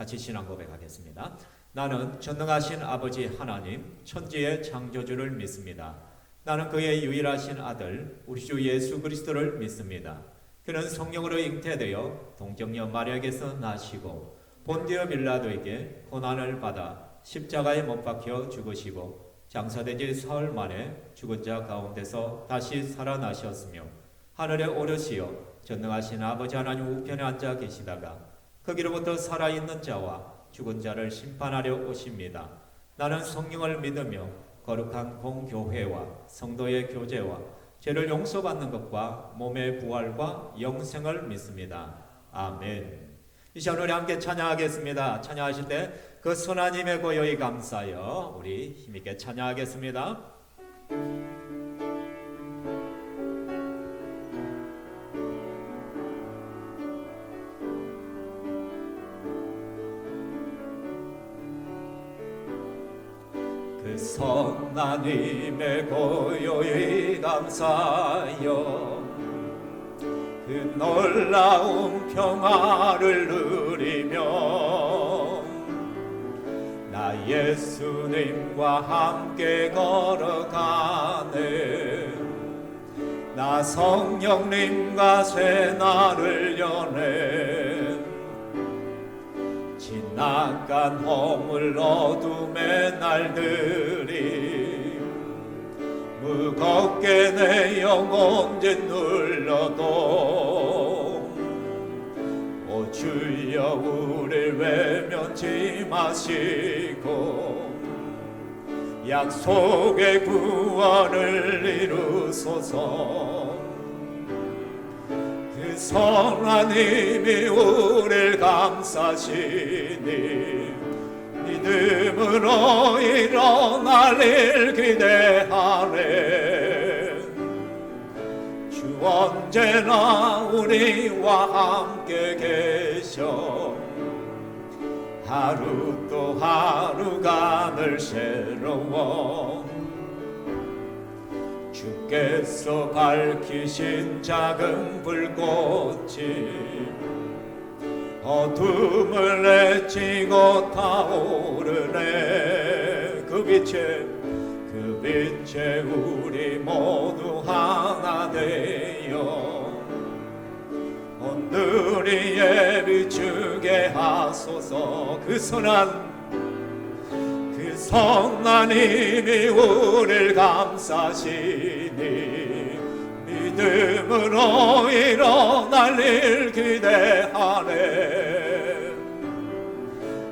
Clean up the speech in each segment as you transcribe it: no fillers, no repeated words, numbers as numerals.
같이 신앙 고백하겠습니다. 나는 전능하신 아버지 하나님 천지의 창조주를 믿습니다. 나는 그의 유일하신 아들 우리 주 예수 그리스도를 믿습니다. 그는 성령으로 잉태되어 동정녀 마리아에게서 나시고 본디오 빌라도에게 고난을 받아 십자가에 못 박혀 죽으시고 장사된 지 사흘 만에 죽은 자 가운데서 다시 살아나셨으며 하늘에 오르시어 전능하신 아버지 하나님 우편에 앉아 계시다가 거기로부터 살아있는 자와 죽은 자를 심판하려 오십니다. 나는 성령을 믿으며 거룩한 공교회와 성도의 교제와 죄를 용서받는 것과 몸의 부활과 영생을 믿습니다. 아멘. 이 시간 우리 함께 찬양하겠습니다. 찬양하실 때 그 선하님의 고요히 감사하여 우리 힘있게 찬양하겠습니다. 그 선하님의 고요히 감사하여 그 놀라운 평화를 누리며 나 예수님과 함께 걸어가네. 나 성령님과 새 날을 여네. 지나간 허물 어둠의 날들이 무겁게 내 영혼 짓눌러도 오 주여 우릴 외면치 마시고 약속의 구원을 이루소서. 그 선한 힘이 우릴 감싸시니 믿음으로 일어날 일 기대하네. 주 언제나 우리와 함께 계셔 하루 또 하루가 늘 새로워. 주께서 밝히신 작은 불꽃이 어둠을 내치고 타오르네. 그 빛에 우리 모두 하나 되어 온누리에 비추게 하소서. 그 선한 힘이 우릴 감싸시니 믿음으로 일어날 일 기대하네.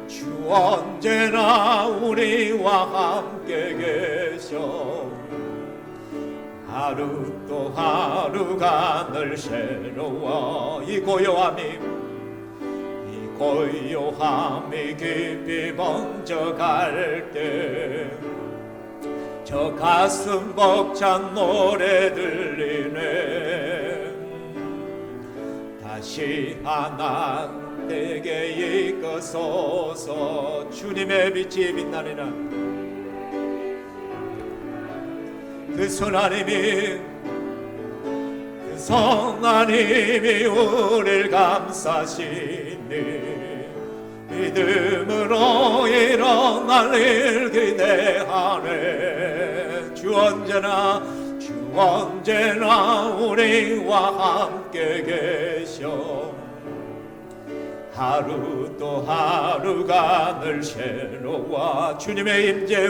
주 언제나 우리와 함께 계셔 하루 또 하루가 늘 새로워. 이 고요함이 깊이 번져갈 때 저 가슴 벅찬 노래 들리네. 다시 하나 내게 이끄소서. 주님의 빛이 빛나리라. 그 선한 힘이 우릴 감싸시니 믿음으로 일어날 일 기대하네. 주 언제나 우리와 함께 계셔 하루 또 하루가 늘 새로워. 주님의 임재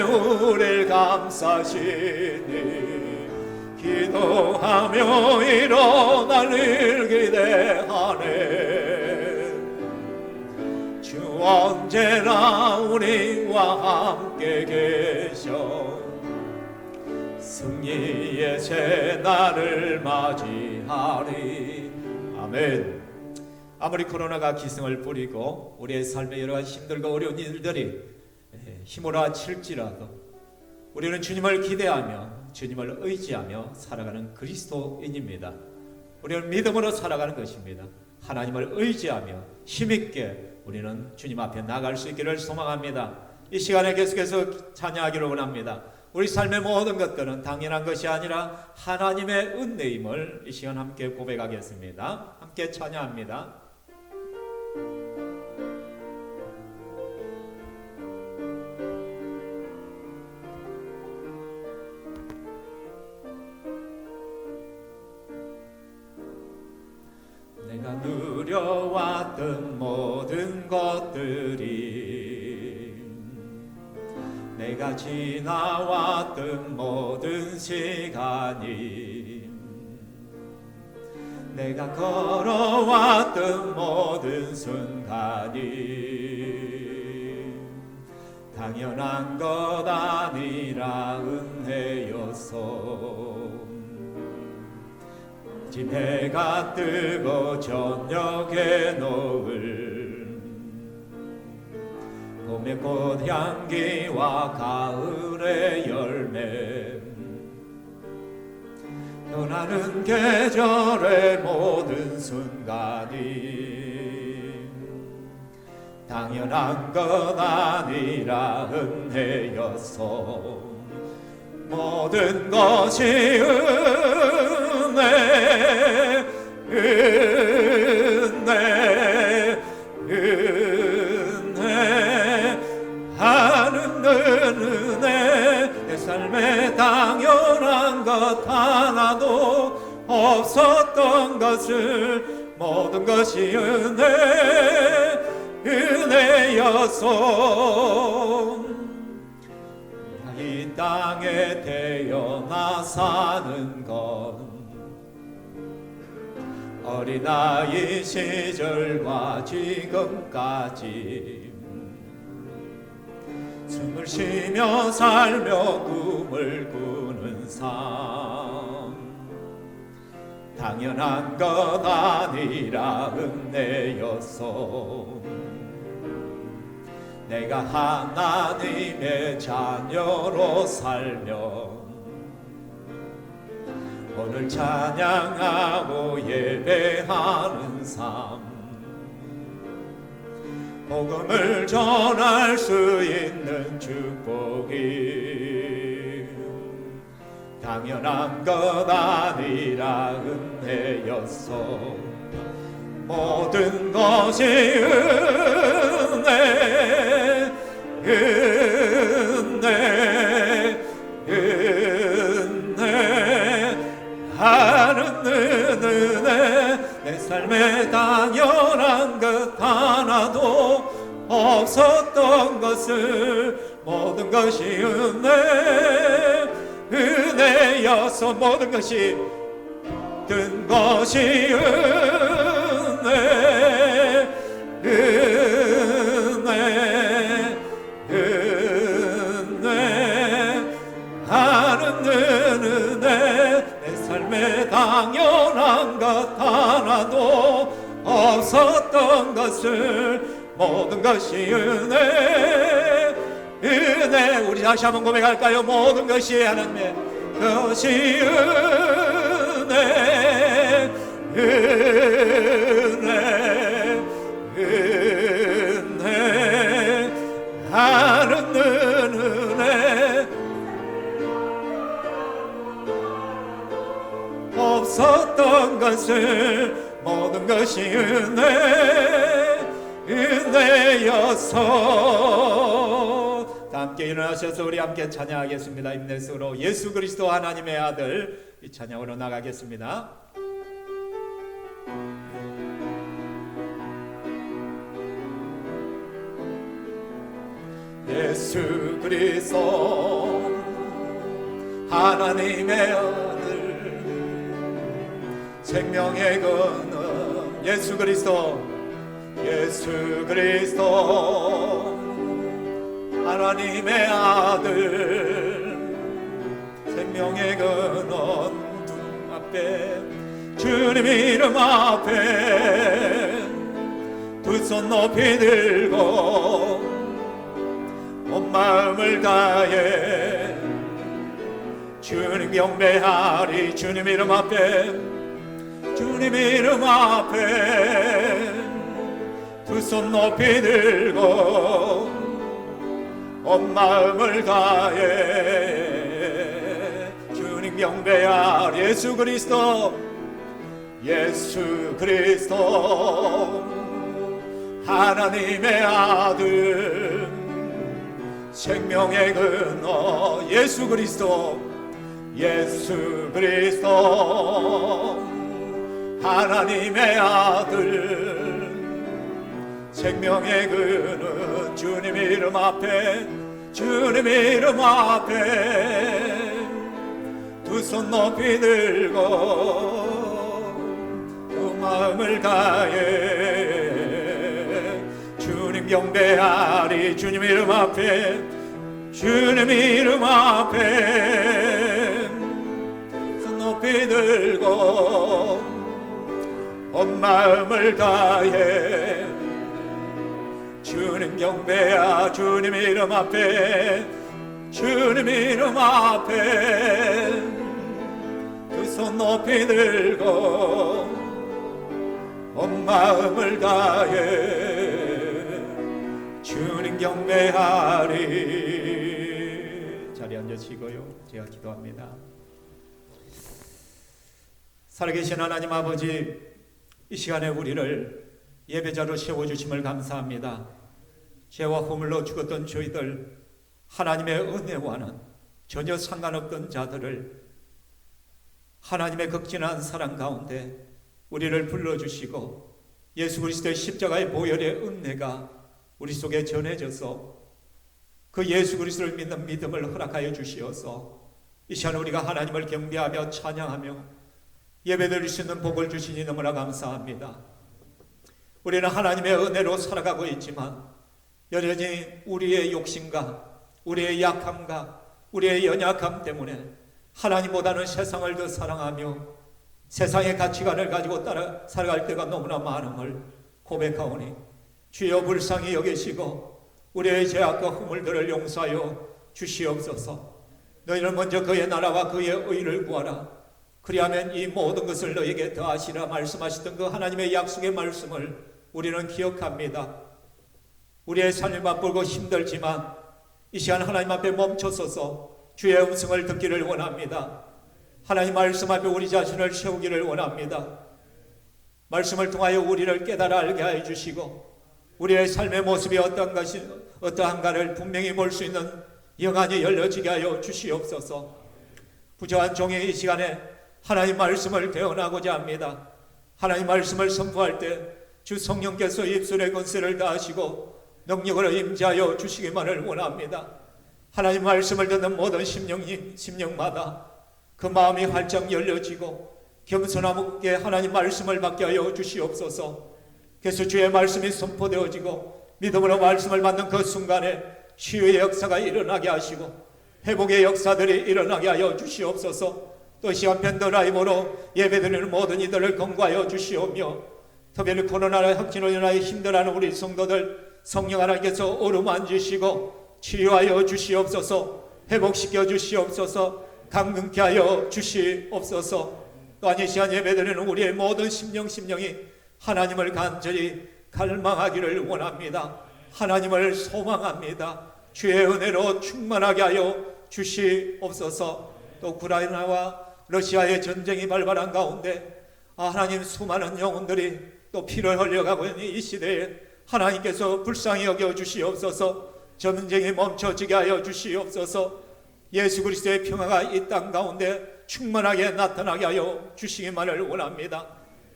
우릴 감싸시니 기도하며 일어날 일 기대하네. 주 언제나 우리와 함께 계셔 승리의 새 날을 맞이하리. 아멘. 아무리 코로나가 기승을 부리고 우리의 삶에 여러 가지 힘들고 어려운 일들이 힘으로 칠지라도 우리는 주님을 기대하며 주님을 의지하며 살아가는 그리스도인입니다. 우리는 믿음으로 살아가는 것입니다. 하나님을 의지하며 힘있게 우리는 주님 앞에 나갈 수 있기를 소망합니다. 이 시간에 계속해서 찬양하기를 원합니다. 우리 삶의 모든 것들은 당연한 것이 아니라 하나님의 은혜임을 이 시간 함께 고백하겠습니다. 함께 찬양합니다. 내가 누려왔던 모든 것들이, 내가 지나왔던 모든 시간이, 내가 걸어왔던 모든 순간이 당연한 것 아니라 은혜였어. 해가 뜨고 저녁에 노을, 봄의 꽃향기와 가을의 열매, 변하는 계절의 모든 순간이 당연한 것 아니라 은혜였어. 모든 것이 은혜, 은혜, 은혜, 하는 은혜. 내 삶에 당연한 것 하나도 없었던 것을, 모든 것이 은혜, 은혜였어. 이 땅에 태어나 사는 건 어린아이 시절과 지금까지 숨을 쉬며 살며 꿈을 꾸는 삶, 당연한 것 아니라 은혜였어. 내가 하나님의 자녀로 살며 오늘 찬양하고 예배하는 삶, 복음을 전할 수 있는 축복이 당연한 것 아니라 은혜였어. 모든 것이 은혜, 은혜, 은혜, 하는 은혜. 내 삶에 당연한 것 하나도 없었던 것을, 모든 것이 은혜, 은혜여서. 모든 것이 든 것이 은혜, 은혜, 은혜, 하는 은혜. 내 삶에 당연한 것 하나도 없었던 것을, 모든 것이 은혜, 은혜. 우리 다시 한번 고백할까요? 모든 것이 하나님의 것이 은혜, 은혜, 은혜, 하는 은혜. 없었던 것을, 모든 것이 은혜, 은혜여서. 함께 일어나셔서 우리 함께 찬양하겠습니다. 힘내수로 예수 그리스도 하나님의 아들, 이 찬양으로 나가겠습니다. 예수 그리스도 하나님의 아들, 생명의 근원 예수 그리스도, 예수 그리스도 하나님의 아들, 생명의 근원 두 앞에, 주님 이름 앞에 두 손 높이 들고 온 마음을 다해 주님 경배하리. 주님 이름 앞에, 주님 이름 앞에 두 손 높이 들고 온 마음을 다해 주님 경배할 예수 그리스도, 예수 그리스도 하나님의 아들, 생명의 근원 예수 그리스도, 예수 그리스도 하나님의 아들, 생명의 근원 주님 이름 앞에, 주님 이름 앞에 두 손 높이 들고 두 마음을 다해 주님 경배하리. 주님 이름 앞에, 주님 이름 앞에 손 높이 들고 온 마음을 다해 주님 경배하. 주님 이름 앞에, 주님 이름 앞에 두 손 높이 들고 온 마음을 다해 주님 경배하리. 자리에 앉으시고요, 제가 기도합니다. 살아계신 하나님 아버지, 이 시간에 우리를 예배자로 세워주심을 감사합니다. 죄와 허물로 죽었던 저희들, 하나님의 은혜와는 전혀 상관없던 자들을 하나님의 극진한 사랑 가운데 우리를 불러주시고 예수 그리스도의 십자가의 보혈의 은혜가 우리 속에 전해져서 그 예수 그리스도를 믿는 믿음을 허락하여 주시어서 이 시간 우리가 하나님을 경배하며 찬양하며 예배드릴 수 있는 복을 주시니 너무나 감사합니다. 우리는 하나님의 은혜로 살아가고 있지만 여전히 우리의 욕심과 우리의 약함과 우리의 연약함 때문에 하나님보다는 세상을 더 사랑하며 세상의 가치관을 가지고 따라 살아갈 때가 너무나 많음을 고백하오니 주여 불쌍히 여기시고 우리의 죄악과 허물들을 용서하여 주시옵소서. 너희는 먼저 그의 나라와 그의 의를 구하라. 그리하면 이 모든 것을 너에게 더하시라 말씀하시던 그 하나님의 약속의 말씀을 우리는 기억합니다. 우리의 삶이 바쁘고 힘들지만 이 시간 하나님 앞에 멈춰서서 주의 음성을 듣기를 원합니다. 하나님 말씀 앞에 우리 자신을 세우기를 원합니다. 말씀을 통하여 우리를 깨달아 알게 하여 주시고 우리의 삶의 모습이 어떠한가를 분명히 볼 수 있는 영안이 열려지게 하여 주시옵소서. 부족한 종이 이 시간에 하나님 말씀을 대언하고자 합니다. 하나님 말씀을 선포할 때 주 성령께서 입술의 권세를 다하시고 능력으로 임재하여 주시기만을 원합니다. 하나님 말씀을 듣는 모든 심령마다 그 마음이 활짝 열려지고 겸손함께 하나님 말씀을 받게 하여 주시옵소서. 그래서 주의 말씀이 선포되어지고 믿음으로 말씀을 받는 그 순간에 치유의 역사가 일어나게 하시고 회복의 역사들이 일어나게 하여 주시옵소서. 또 시간 펜더라임으로 예배드리는 모든 이들을 건구하여 주시오며 특별히 코로나 확진으로 인하여 힘들어하는 우리 성도들 성령 하나님께서 어루만지시고 치유하여 주시옵소서. 회복시켜 주시옵소서. 강건케 하여 주시옵소서. 또한 이 시간 예배드리는 우리의 모든 심령이 하나님을 간절히 갈망하기를 원합니다. 하나님을 소망합니다. 주의 은혜로 충만하게 하여 주시옵소서. 또 우크라이나와 러시아의 전쟁이 발발한 가운데 하나님 수많은 영혼들이 또 피를 흘려가고 있는 이 시대에 하나님께서 불쌍히 여겨 주시옵소서. 전쟁이 멈춰지게 하여 주시옵소서. 예수 그리스도의 평화가 이 땅 가운데 충만하게 나타나게 하여 주시기만을 원합니다.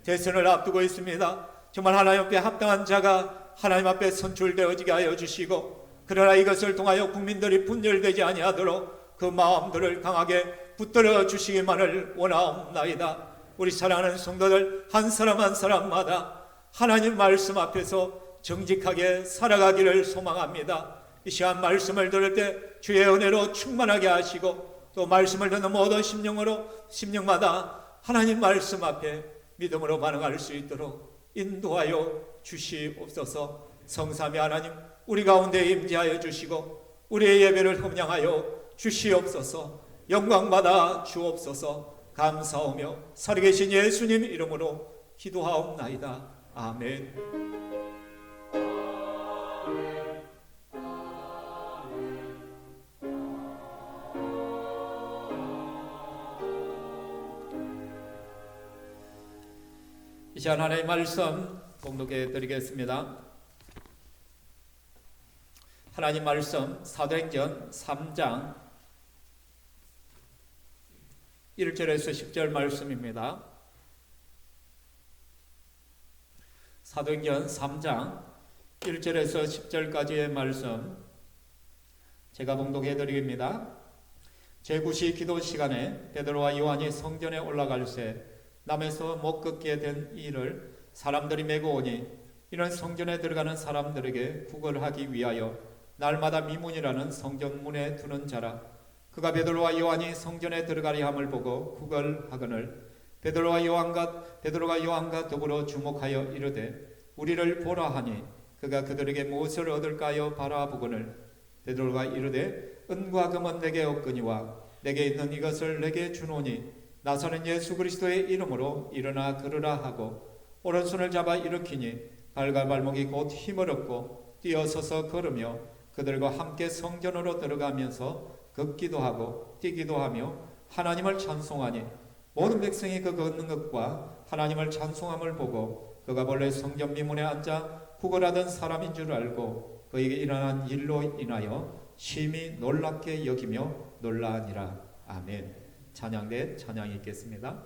대선을 앞두고 있습니다. 정말 하나님 앞에 합당한 자가 하나님 앞에 선출되어지게 하여 주시고 그러나 이것을 통하여 국민들이 분열되지 아니하도록 그 마음들을 강하게 붙들어 주시기만을 원하옵나이다. 우리 사랑하는 성도들 한 사람 한 사람마다 하나님 말씀 앞에서 정직하게 살아가기를 소망합니다. 이 시간 말씀을 들을 때 주의 은혜로 충만하게 하시고 또 말씀을 듣는 모든 심령마다 하나님 말씀 앞에 믿음으로 반응할 수 있도록 인도하여 주시옵소서. 성삼위 하나님 우리 가운데 임재하여 주시고 우리의 예배를 흠양하여 주시옵소서. 영광받아 주옵소서. 감사하며 살아계신 예수님 이름으로 기도하옵나이다. 아멘. 귀한 하나님의 말씀 봉독해 드리겠습니다. 하나님 말씀 사도행전 3장 1절에서 10절 말씀입니다. 사도행전 3장 1절에서 10절까지의 말씀 제가 봉독해 드립니다. 제9시 기도 시간에 베드로와 요한이 성전에 올라갈새 남에서 못 걷게 된 이를 사람들이 메고 오니 이는 성전에 들어가는 사람들에게 구걸하기 위하여 날마다 미문이라는 성전문에 두는 자라. 그가 베드로와 요한이 성전에 들어가리 함을 보고 구걸하거늘 베드로가 요한과 더불어 주목하여 이르되 우리를 보라 하니 그가 그들에게 무엇을 얻을까요 바라보거늘 베드로가 이르되 은과 금은 내게 없거니와 내게 있는 이것을 내게 주노니 나서는 예수 그리스도의 이름으로 일어나 걸으라 하고 오른손을 잡아 일으키니 발과 발목이 곧 힘을 얻고 뛰어서서 걸으며 그들과 함께 성전으로 들어가면서 걷기도 하고 뛰기도 하며 하나님을 찬송하니 모든 백성이 그 걷는 것과 하나님을 찬송함을 보고 그가 본래 성전 미문에 앉아 구걸하던 사람인 줄 알고 그에게 일어난 일로 인하여 심히 놀랍게 여기며 놀라니라. 아멘. 찬양대 찬양이 있겠습니다.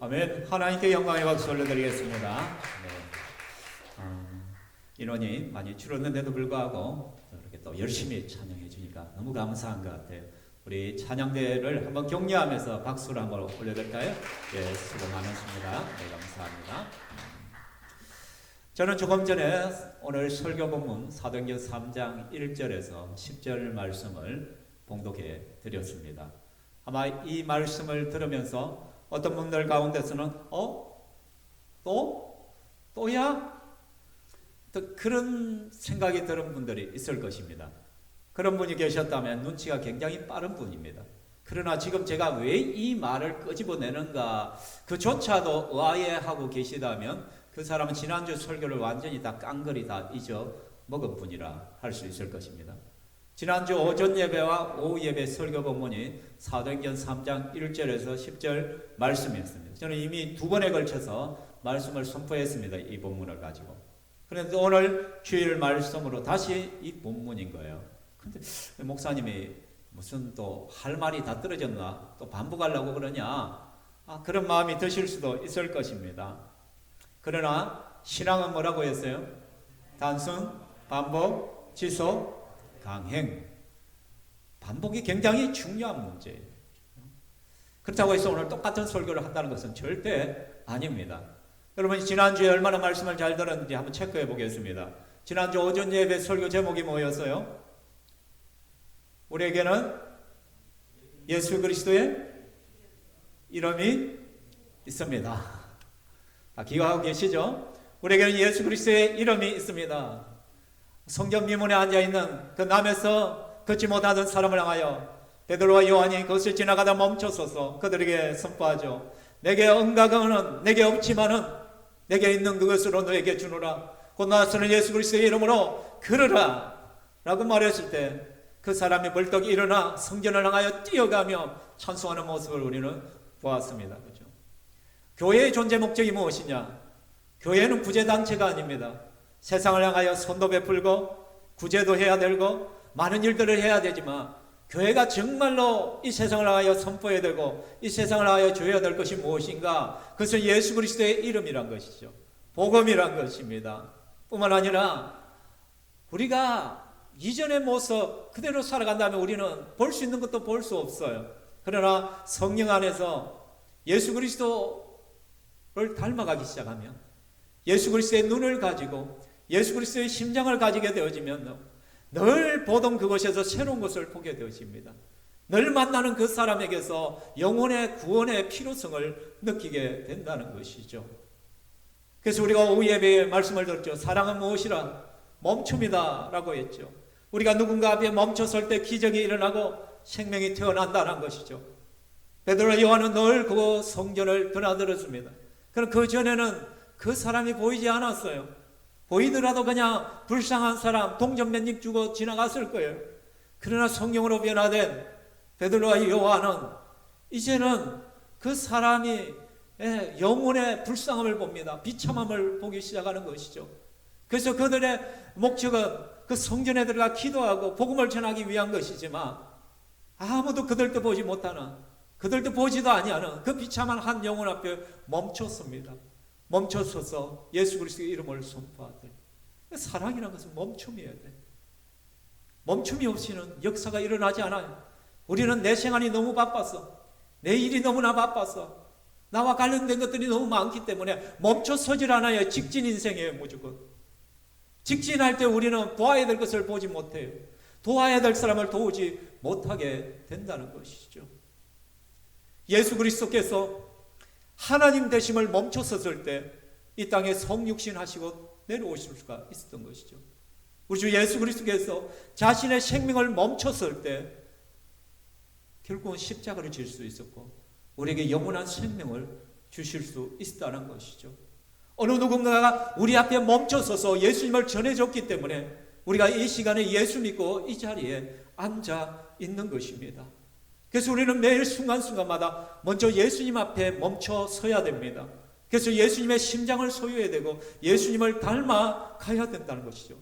아멘. 하나님께 영광의 박수 올려드리겠습니다. 네. 인원이 많이 줄었는데도 불구하고 이렇게 또 열심히 찬양해 주니까 너무 감사한 것 같아요. 우리 찬양대를 한번 격려하면서 박수를 한번 올려드릴까요? 예, 수고 많으십니다. 네, 감사합니다. 저는 조금 전에 오늘 설교 본문 사도행전 3장 1절에서 10절 말씀을 봉독해 드렸습니다. 아마 이 말씀을 들으면서 어떤 분들 가운데서는 또야? 또 그런 생각이 드는 분들이 있을 것입니다. 그런 분이 계셨다면 눈치가 굉장히 빠른 분입니다. 그러나 지금 제가 왜 이 말을 끄집어내는가 그조차도 의아해하고 계시다면 그 사람은 지난주 설교를 완전히 다 깡그리 다 잊어먹은 분이라 할 수 있을 것입니다. 지난주 오전 예배와 오후 예배 설교 본문이 사도행전 3장 1절에서 10절 말씀이었습니다. 저는 이미 두 번에 걸쳐서 말씀을 선포했습니다. 이 본문을 가지고. 그런데 오늘 주일 말씀으로 다시 이 본문인 거예요. 근데 목사님이 무슨 또 할 말이 다 떨어졌나? 또 반복하려고 그러냐? 그런 마음이 드실 수도 있을 것입니다. 그러나 신앙은 뭐라고 했어요? 단순, 반복, 지속, 강행. 반복이 굉장히 중요한 문제예요. 그렇다고 해서 오늘 똑같은 설교를 한다는 것은 절대 아닙니다. 여러분이 지난주에 얼마나 말씀을 잘 들었는지 한번 체크해 보겠습니다. 지난주 오전 예배 설교 제목이 뭐였어요? 우리에게는 예수 그리스도의 이름이 있습니다. 기억하고 계시죠? 우리에게는 예수 그리스도의 이름이 있습니다. 성전 미문에 앉아있는 그 남에서 걷지 못하던 사람을 향하여 베드로와 요한이 그것을 지나가다 멈춰서서 그들에게 선포하죠. 내게 응가가는 내게 없지만은 내게 있는 그것으로 너에게 주노라. 곧 나서는 예수 그리스도의 이름으로 걸으라 라고 말했을 때 그 사람이 벌떡 일어나 성전을 향하여 뛰어가며 찬송하는 모습을 우리는 보았습니다. 그렇죠? 교회의 존재 목적이 무엇이냐? 교회는 구제단체가 아닙니다. 세상을 향하여 선도 베풀고 구제도 해야 되고 많은 일들을 해야 되지만 교회가 정말로 이 세상을 향하여 선포해야 되고 이 세상을 향하여 줘야 될 것이 무엇인가? 그것은 예수 그리스도의 이름이란 것이죠. 복음이란 것입니다. 뿐만 아니라 우리가 이전의 모습 그대로 살아간다면 우리는 볼 수 있는 것도 볼 수 없어요. 그러나 성령 안에서 예수 그리스도를 닮아가기 시작하면 예수 그리스도의 눈을 가지고 예수 그리스도의 심장을 가지게 되어지면 늘 보던 그곳에서 새로운 것을 보게 되어집니다. 늘 만나는 그 사람에게서 영혼의 구원의 필요성을 느끼게 된다는 것이죠. 그래서 우리가 오후 예배에 말씀을 들었죠. 사랑은 무엇이라? 멈춤이다 라고 했죠. 우리가 누군가 앞에 멈춰설 때 기적이 일어나고 생명이 태어난다는 것이죠. 베드로와 요한은 늘 그 성전을 드나들었습니다. 그럼 그 전에는 그 사람이 보이지 않았어요. 보이더라도 그냥 불쌍한 사람 동전 몇 입 주고 지나갔을 거예요. 그러나 성령으로 변화된 베드로와 요한은 이제는 그 사람이 영혼의 불쌍함을 봅니다. 비참함을 보기 시작하는 것이죠. 그래서 그들의 목적은 그 성전에 들어가 기도하고 복음을 전하기 위한 것이지만 아무도 그들도 보지 못하는, 그들도 보지도 아니하는 그 비참한 한 영혼 앞에 멈췄습니다. 멈춰서서 예수 그리스도의 이름을 선포하더니 사랑이라는 것은 멈춤이어야 돼. 멈춤이 없이는 역사가 일어나지 않아요. 우리는 내 생활이 너무 바빠서, 내 일이 너무나 바빠서, 나와 관련된 것들이 너무 많기 때문에 멈춰서질 않아요. 직진 인생이에요. 무조건 직진할 때 우리는 보아야 될 것을 보지 못해요. 도와야 될 사람을 도우지 못하게 된다는 것이죠. 예수 그리스도께서 하나님 되심을 멈춰섰을 때 이 땅에 성육신 하시고 내려오실 수가 있었던 것이죠. 우리 주 예수 그리스도께서 자신의 생명을 멈췄을 때 결국은 십자가를 질 수 있었고 우리에게 영원한 생명을 주실 수 있다는 것이죠. 어느 누군가가 우리 앞에 멈춰서서 예수님을 전해줬기 때문에 우리가 이 시간에 예수 믿고 이 자리에 앉아 있는 것입니다. 그래서 우리는 매일 순간순간마다 먼저 예수님 앞에 멈춰 서야 됩니다. 그래서 예수님의 심장을 소유해야 되고 예수님을 닮아 가야 된다는 것이죠.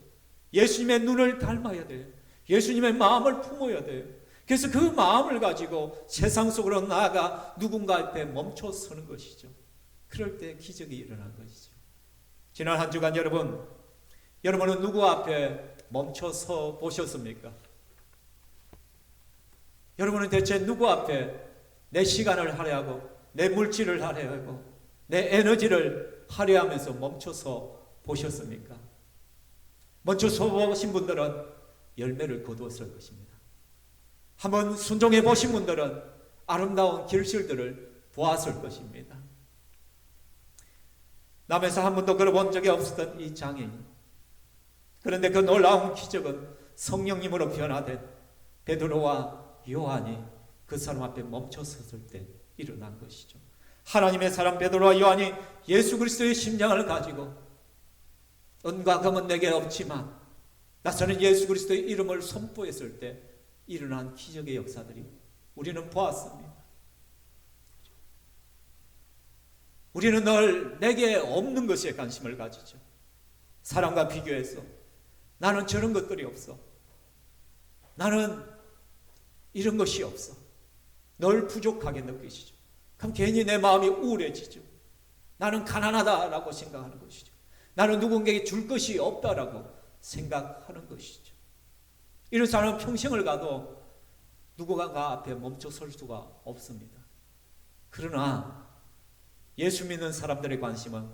예수님의 눈을 닮아야 돼요. 예수님의 마음을 품어야 돼요. 그래서 그 마음을 가지고 세상 속으로 나아가 누군가 앞에 멈춰 서는 것이죠. 그럴 때 기적이 일어나는 것이죠. 지난 한 주간 여러분은 누구 앞에 멈춰 서 보셨습니까? 여러분은 대체 누구 앞에 내 시간을 할애하고 내 물질을 할애하고 내 에너지를 할애하면서 멈춰서 보셨습니까? 멈춰서 보신 분들은 열매를 거두었을 것입니다. 한번 순종해 보신 분들은 아름다운 결실들을 보았을 것입니다. 남에서 한 번도 걸어본 적이 없었던 이 장애인, 그런데 그 놀라운 기적은 성령님으로 변화된 베드로와 요한이 그 사람 앞에 멈춰섰을 때 일어난 것이죠. 하나님의 사람 베드로와 요한이 예수 그리스도의 심장을 가지고 은과 금은 내게 없지만 나서는 예수 그리스도의 이름을 선포했을 때 일어난 기적의 역사들이 우리는 보았습니다. 우리는 늘 내게 없는 것에 관심을 가지죠. 사람과 비교해서 나는 저런 것들이 없어. 나는 이런 것이 없어. 늘 부족하게 느끼시죠. 그럼 괜히 내 마음이 우울해지죠. 나는 가난하다라고 생각하는 것이죠. 나는 누군가에게 줄 것이 없다라고 생각하는 것이죠. 이런 사람은 평생을 가도 누군가 앞에 멈춰 설 수가 없습니다. 그러나 예수 믿는 사람들의 관심은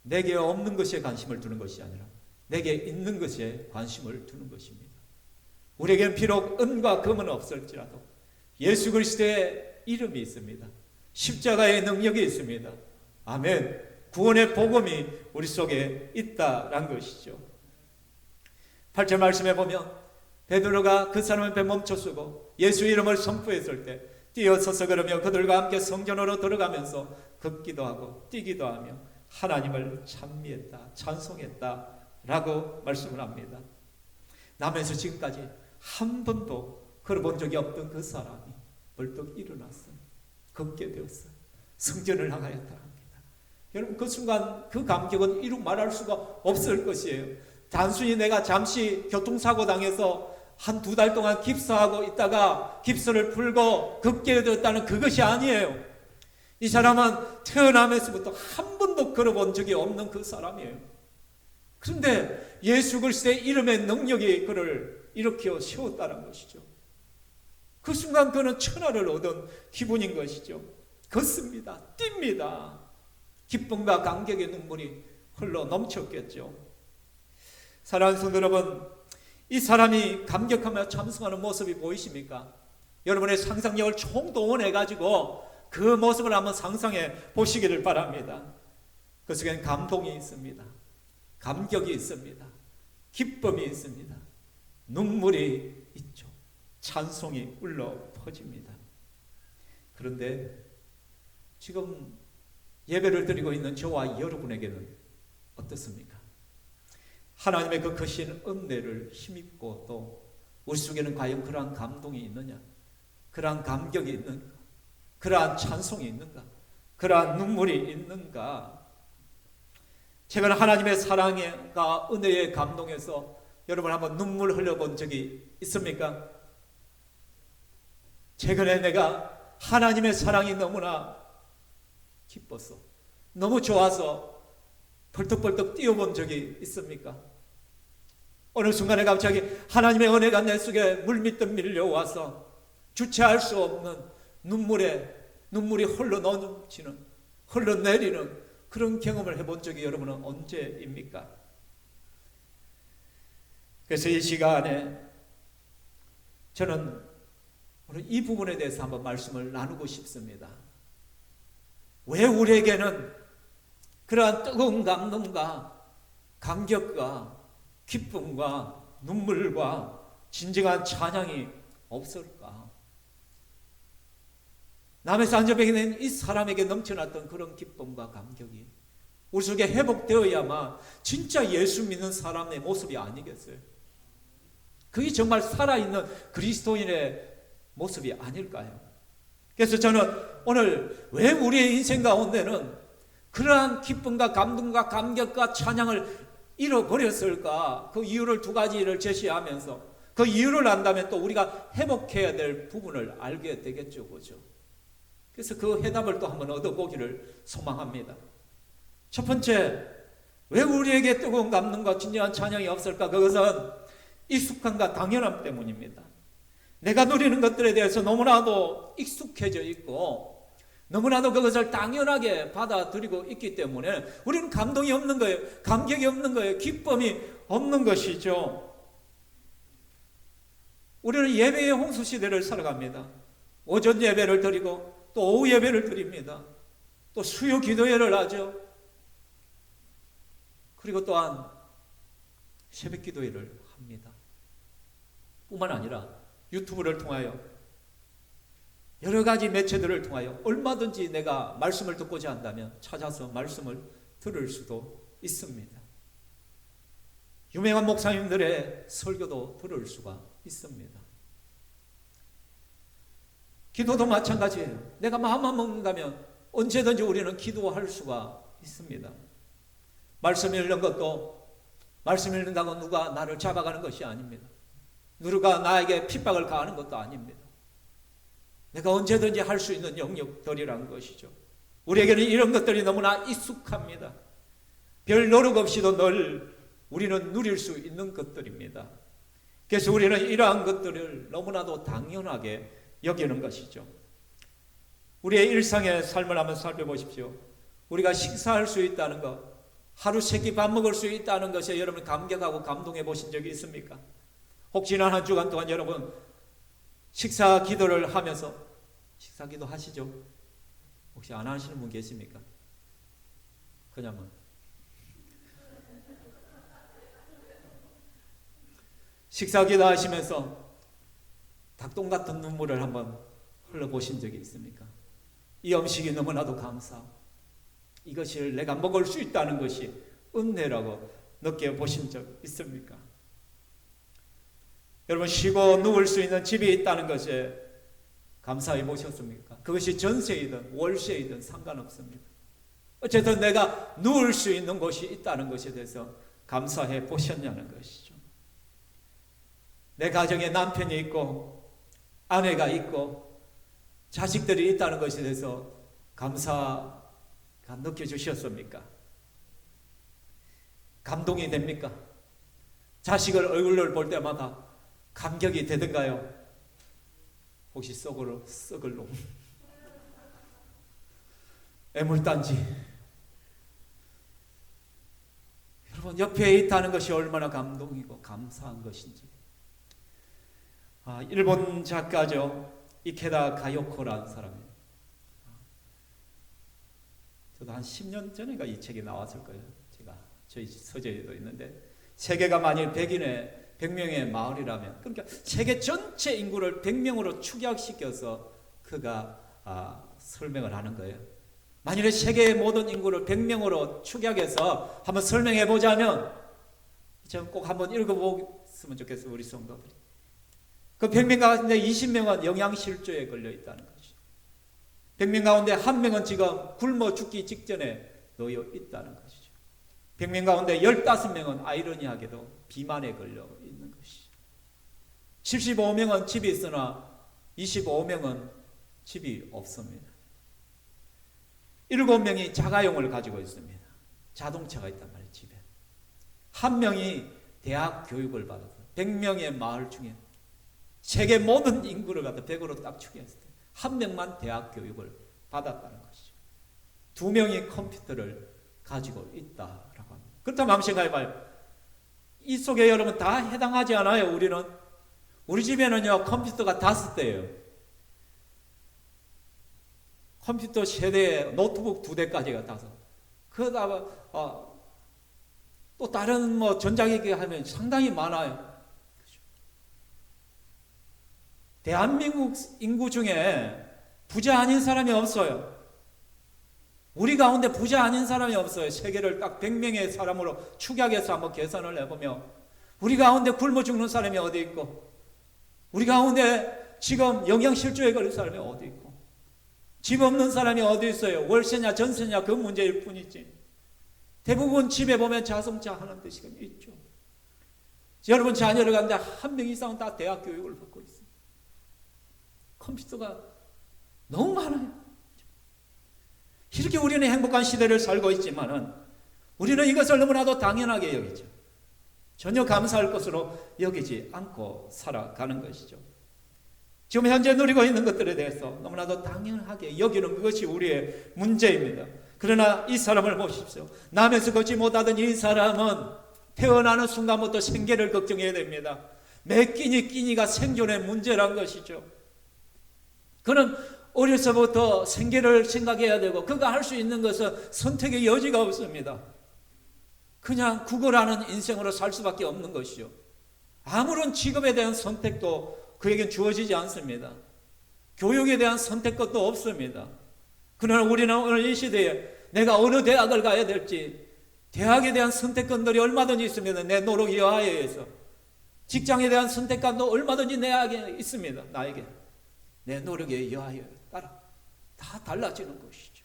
내게 없는 것에 관심을 두는 것이 아니라 내게 있는 것에 관심을 두는 것입니다. 우리에게는 비록 은과 금은 없을지라도 예수 그리스도의 이름이 있습니다. 십자가의 능력이 있습니다. 아멘. 구원의 복음이 우리 속에 있다라는 것이죠. 8절 말씀에 보면 베드로가 그 사람 앞에 멈춰서고 예수 이름을 선포했을 때 뛰어서서 걸으며 그들과 함께 성전으로 들어가면서 걷기도 하고 뛰기도 하며 하나님을 찬미했다, 찬송했다 라고 말씀을 합니다. 남에서 지금까지 한 번도 걸어본 적이 없던 그 사람이 벌떡 일어났어요. 걷게 되었어요. 성전을 향하였다 합니다. 여러분, 그 순간 그 감격은 이루 말할 수가 없을 것이에요. 단순히 내가 잠시 교통사고 당해서 한 2달 동안 깁스하고 있다가 깁스를 풀고 걷게 되었다는 그것이 아니에요. 이 사람은 태어나면서부터 한 번도 걸어본 적이 없는 그 사람이에요. 그런데 예수 그리스도의 이름의 능력이 그를 일으켜 세웠다는 것이죠. 그 순간 그는 천하를 얻은 기분인 것이죠. 걷습니다. 뜁니다. 기쁨과 감격의 눈물이 흘러 넘쳤겠죠. 사랑하는 성도 여러분, 이 사람이 감격하며 참성하는 모습이 보이십니까? 여러분의 상상력을 총동원해가지고 그 모습을 한번 상상해 보시기를 바랍니다. 그 속에는 감동이 있습니다. 감격이 있습니다. 기쁨이 있습니다. 눈물이 있죠. 찬송이 울려 퍼집니다. 그런데 지금 예배를 드리고 있는 저와 여러분에게는 어떻습니까? 하나님의 그 크신 은혜를 힘입고 또 우리 속에는 과연 그러한 감동이 있느냐? 그러한 감격이 있는가? 그러한 찬송이 있는가? 그러한 눈물이 있는가? 최근 하나님의 사랑과 은혜에 감동해서 여러분 한번 눈물 흘려본 적이 있습니까? 최근에 내가 하나님의 사랑이 너무나 기뻐서 너무 좋아서 벌떡벌떡 뛰어본 적이 있습니까? 어느 순간에 갑자기 하나님의 은혜가 내 속에 물밀듯 밀려와서 주체할 수 없는 눈물이 흘러넘치는, 흘러내리는 그런 경험을 해본 적이 여러분은 언제입니까? 그래서 이 시간에 저는 오늘 이 부분에 대해서 한번 말씀을 나누고 싶습니다. 왜 우리에게는 그러한 뜨거운 감동과 감격과 기쁨과 눈물과 진정한 찬양이 없을까? 남에서 앉아보기는 이 사람에게 넘쳐났던 그런 기쁨과 감격이 우리 속에 회복되어야만 진짜 예수 믿는 사람의 모습이 아니겠어요? 그게 정말 살아있는 그리스도인의 모습이 아닐까요? 그래서 저는 오늘 왜 우리의 인생 가운데는 그러한 기쁨과 감동과 감격과 찬양을 잃어버렸을까? 그 이유를 2가지를 제시하면서 그 이유를 안다면 또 우리가 회복해야 될 부분을 알게 되겠죠, 그죠? 그래서 그 해답을 또 한번 얻어보기를 소망합니다. 첫 번째, 왜 우리에게 뜨거운 감동과 진정한 찬양이 없을까? 그것은 익숙함과 당연함 때문입니다. 내가 누리는 것들에 대해서 너무나도 익숙해져 있고 너무나도 그것을 당연하게 받아들이고 있기 때문에 우리는 감동이 없는 거예요. 감격이 없는 거예요. 기쁨이 없는 것이죠. 우리는 예배의 홍수시대를 살아갑니다. 오전 예배를 드리고 또 오후 예배를 드립니다. 또 수요 기도회를 하죠. 그리고 또한 새벽 기도회를 합니다. 뿐만 아니라 유튜브를 통하여 여러 가지 매체들을 통하여 얼마든지 내가 말씀을 듣고자 한다면 찾아서 말씀을 들을 수도 있습니다. 유명한 목사님들의 설교도 들을 수가 있습니다. 기도도 마찬가지예요. 내가 마음만 먹는다면 언제든지 우리는 기도할 수가 있습니다. 말씀 읽는 것도 말씀 읽는다고 누가 나를 잡아가는 것이 아닙니다. 누가 나에게 핍박을 가하는 것도 아닙니다. 내가 언제든지 할 수 있는 영역들이라는 것이죠. 우리에게는 이런 것들이 너무나 익숙합니다. 별 노력 없이도 늘 우리는 누릴 수 있는 것들입니다. 그래서 우리는 이러한 것들을 너무나도 당연하게 여기는 것이죠. 우리의 일상의 삶을 한번 살펴보십시오. 우리가 식사할 수 있다는 것, 하루 세 끼 밥 먹을 수 있다는 것에 여러분 감격하고 감동해 보신 적이 있습니까? 혹 지난 한 주간 동안 여러분 식사 기도를 하면서 식사 기도 하시죠? 혹시 안 하시는 분 계십니까? 그냥은 식사 기도 하시면서 닭똥 같은 눈물을 한번 흘려보신 적이 있습니까? 이 음식이 너무나도 감사하고 이것을 내가 먹을 수 있다는 것이 은혜라고 느껴보신 적 있습니까? 여러분 쉬고 누울 수 있는 집이 있다는 것에 감사해 보셨습니까? 그것이 전세이든 월세이든 상관없습니다. 어쨌든 내가 누울 수 있는 곳이 있다는 것에 대해서 감사해 보셨냐는 것이죠. 내 가정에 남편이 있고 아내가 있고 자식들이 있다는 것에 대해서 감사가 느껴지셨습니까? 감동이 됩니까? 자식을 얼굴을 볼 때마다 감격이 되던가요? 혹시 썩을 놈 애물단지. 여러분 옆에 있다는 것이 얼마나 감동이고 감사한 것인지. 일본 작가죠. 이케다 가요코라는 사람이에요. 저도 한 10년 전인가 이 책이 나왔을 거예요. 제가 저희 서재에도 있는데 세계가 만일 100명의 마을이라면 그러니까 세계 전체 인구를 100명으로 축약시켜서 그가 설명을 하는 거예요. 만일에 세계의 모든 인구를 100명으로 축약해서 한번 설명해 보자면 저는 꼭 한번 읽어보았으면 좋겠어요. 우리 성도들이. 그 100명 가운데 20명은 영양실조에 걸려 있다는 것이죠. 100명 가운데 1명은 지금 굶어 죽기 직전에 놓여 있다는 것이죠. 100명 가운데 15명은 아이러니하게도 비만에 걸려 있는 것이죠. 75명은 집이 있으나 25명은 집이 없습니다. 7명이 자가용을 가지고 있습니다. 자동차가 있단 말이에요. 집에. 1명이 대학 교육을 받아서 100명의 마을 중에 세계 모든 인구를 갖다 100으로 딱 추계했을 때 1명만 대학 교육을 받았다는 것이죠. 2명이 컴퓨터를 가지고 있다라고 합니다. 그렇다면 한번 생각해봐요. 이 속에 여러분 다 해당하지 않아요? 우리 집에는요 컴퓨터가 5대예요. 컴퓨터 3대에 노트북 2대까지가 5. 그러다가 또 다른 전자기기 하면 상당히 많아요. 대한민국 인구 중에 부자 아닌 사람이 없어요. 우리 가운데 부자 아닌 사람이 없어요. 세계를 딱 100명의 사람으로 축약해서 한번 계산을 해보면 우리 가운데 굶어 죽는 사람이 어디 있고 우리 가운데 지금 영양실조에 걸린 사람이 어디 있고 집 없는 사람이 어디 있어요. 월세냐 전세냐 그 문제일 뿐이지 대부분 집에 보면 자동차 하는 데 지금 있죠. 여러분 자녀를 가는데 1명 이상은 다 대학 교육을 받고 있어요. 컴퓨터가 너무 많아요. 이렇게 우리는 행복한 시대를 살고 있지만은 우리는 이것을 너무나도 당연하게 여기죠. 전혀 감사할 것으로 여기지 않고 살아가는 것이죠. 지금 현재 누리고 있는 것들에 대해서 너무나도 당연하게 여기는 그것이 우리의 문제입니다. 그러나 이 사람을 보십시오. 남에서 걷지 못하던 이 사람은 태어나는 순간부터 생계를 걱정해야 됩니다. 매 끼니가 생존의 문제란 것이죠. 그는 어려서부터 생계를 생각해야 되고 그가 할 수 있는 것은 선택의 여지가 없습니다. 그냥 구걸하는 인생으로 살 수밖에 없는 것이죠. 아무런 직업에 대한 선택도 그에겐 주어지지 않습니다. 교육에 대한 선택권도 없습니다. 그러나 우리는 오늘 이 시대에 내가 어느 대학을 가야 될지 대학에 대한 선택권들이 얼마든지 있습니다. 내 노력 여하에서 직장에 대한 선택권도 얼마든지 내게 있습니다. 나에게 내 노력에 여하에 따라 다 달라지는 것이죠.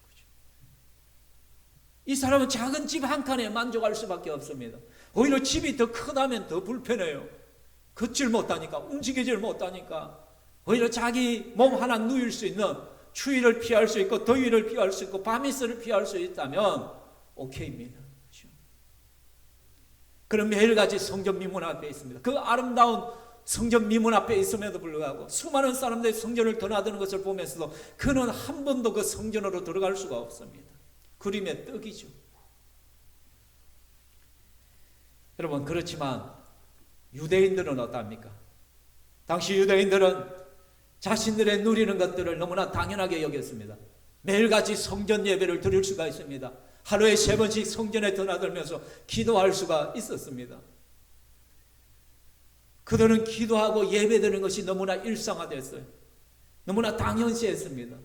이 사람은 작은 집 한 칸에 만족할 수밖에 없습니다. 오히려 집이 더 크다면 더 불편해요. 걷질 못하니까, 움직이질 못하니까. 오히려 자기 몸 하나 누일 수 있는, 추위를 피할 수 있고 더위를 피할 수 있고 밤이슬을 피할 수 있다면 오케이입니다. 그렇죠? 그럼 매일같이 성전 미문 앞에 있습니다. 그 아름다운 성전 미문 앞에 있음에도 불구하고 수많은 사람들이 성전을 드나드는 것을 보면서도 그는 한 번도 그 성전으로 들어갈 수가 없습니다. 그림의 떡이죠. 여러분, 그렇지만 유대인들은 어떠합니까? 당시 유대인들은 자신들의 누리는 것들을 너무나 당연하게 여겼습니다. 매일같이 성전 예배를 드릴 수가 있습니다. 하루에 3번씩 성전에 드나들면서 기도할 수가 있었습니다. 그들은 기도하고 예배드리는 것이 너무나 일상화됐어요. 너무나 당연시했습니다.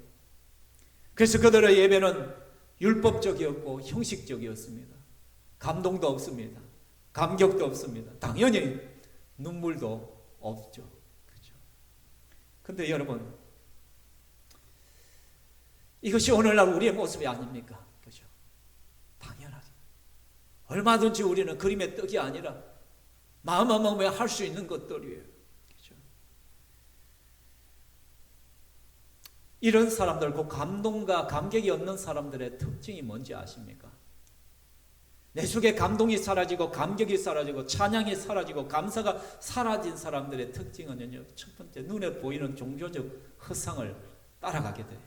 그래서 그들의 예배는 율법적이었고 형식적이었습니다. 감동도 없습니다. 감격도 없습니다. 당연히 눈물도 없죠. 그런데 여러분, 이것이 오늘날 우리의 모습이 아닙니까? 그죠? 당연하게. 얼마든지 우리는 그림의 떡이 아니라 마음에 할 수 있는 것들이에요. 그죠? 이런 사람들, 그 감동과 감격이 없는 사람들의 특징이 뭔지 아십니까? 내 속에 감동이 사라지고 감격이 사라지고 찬양이 사라지고 감사가 사라진 사람들의 특징은요, 첫 번째, 눈에 보이는 종교적 허상을 따라가게 돼요.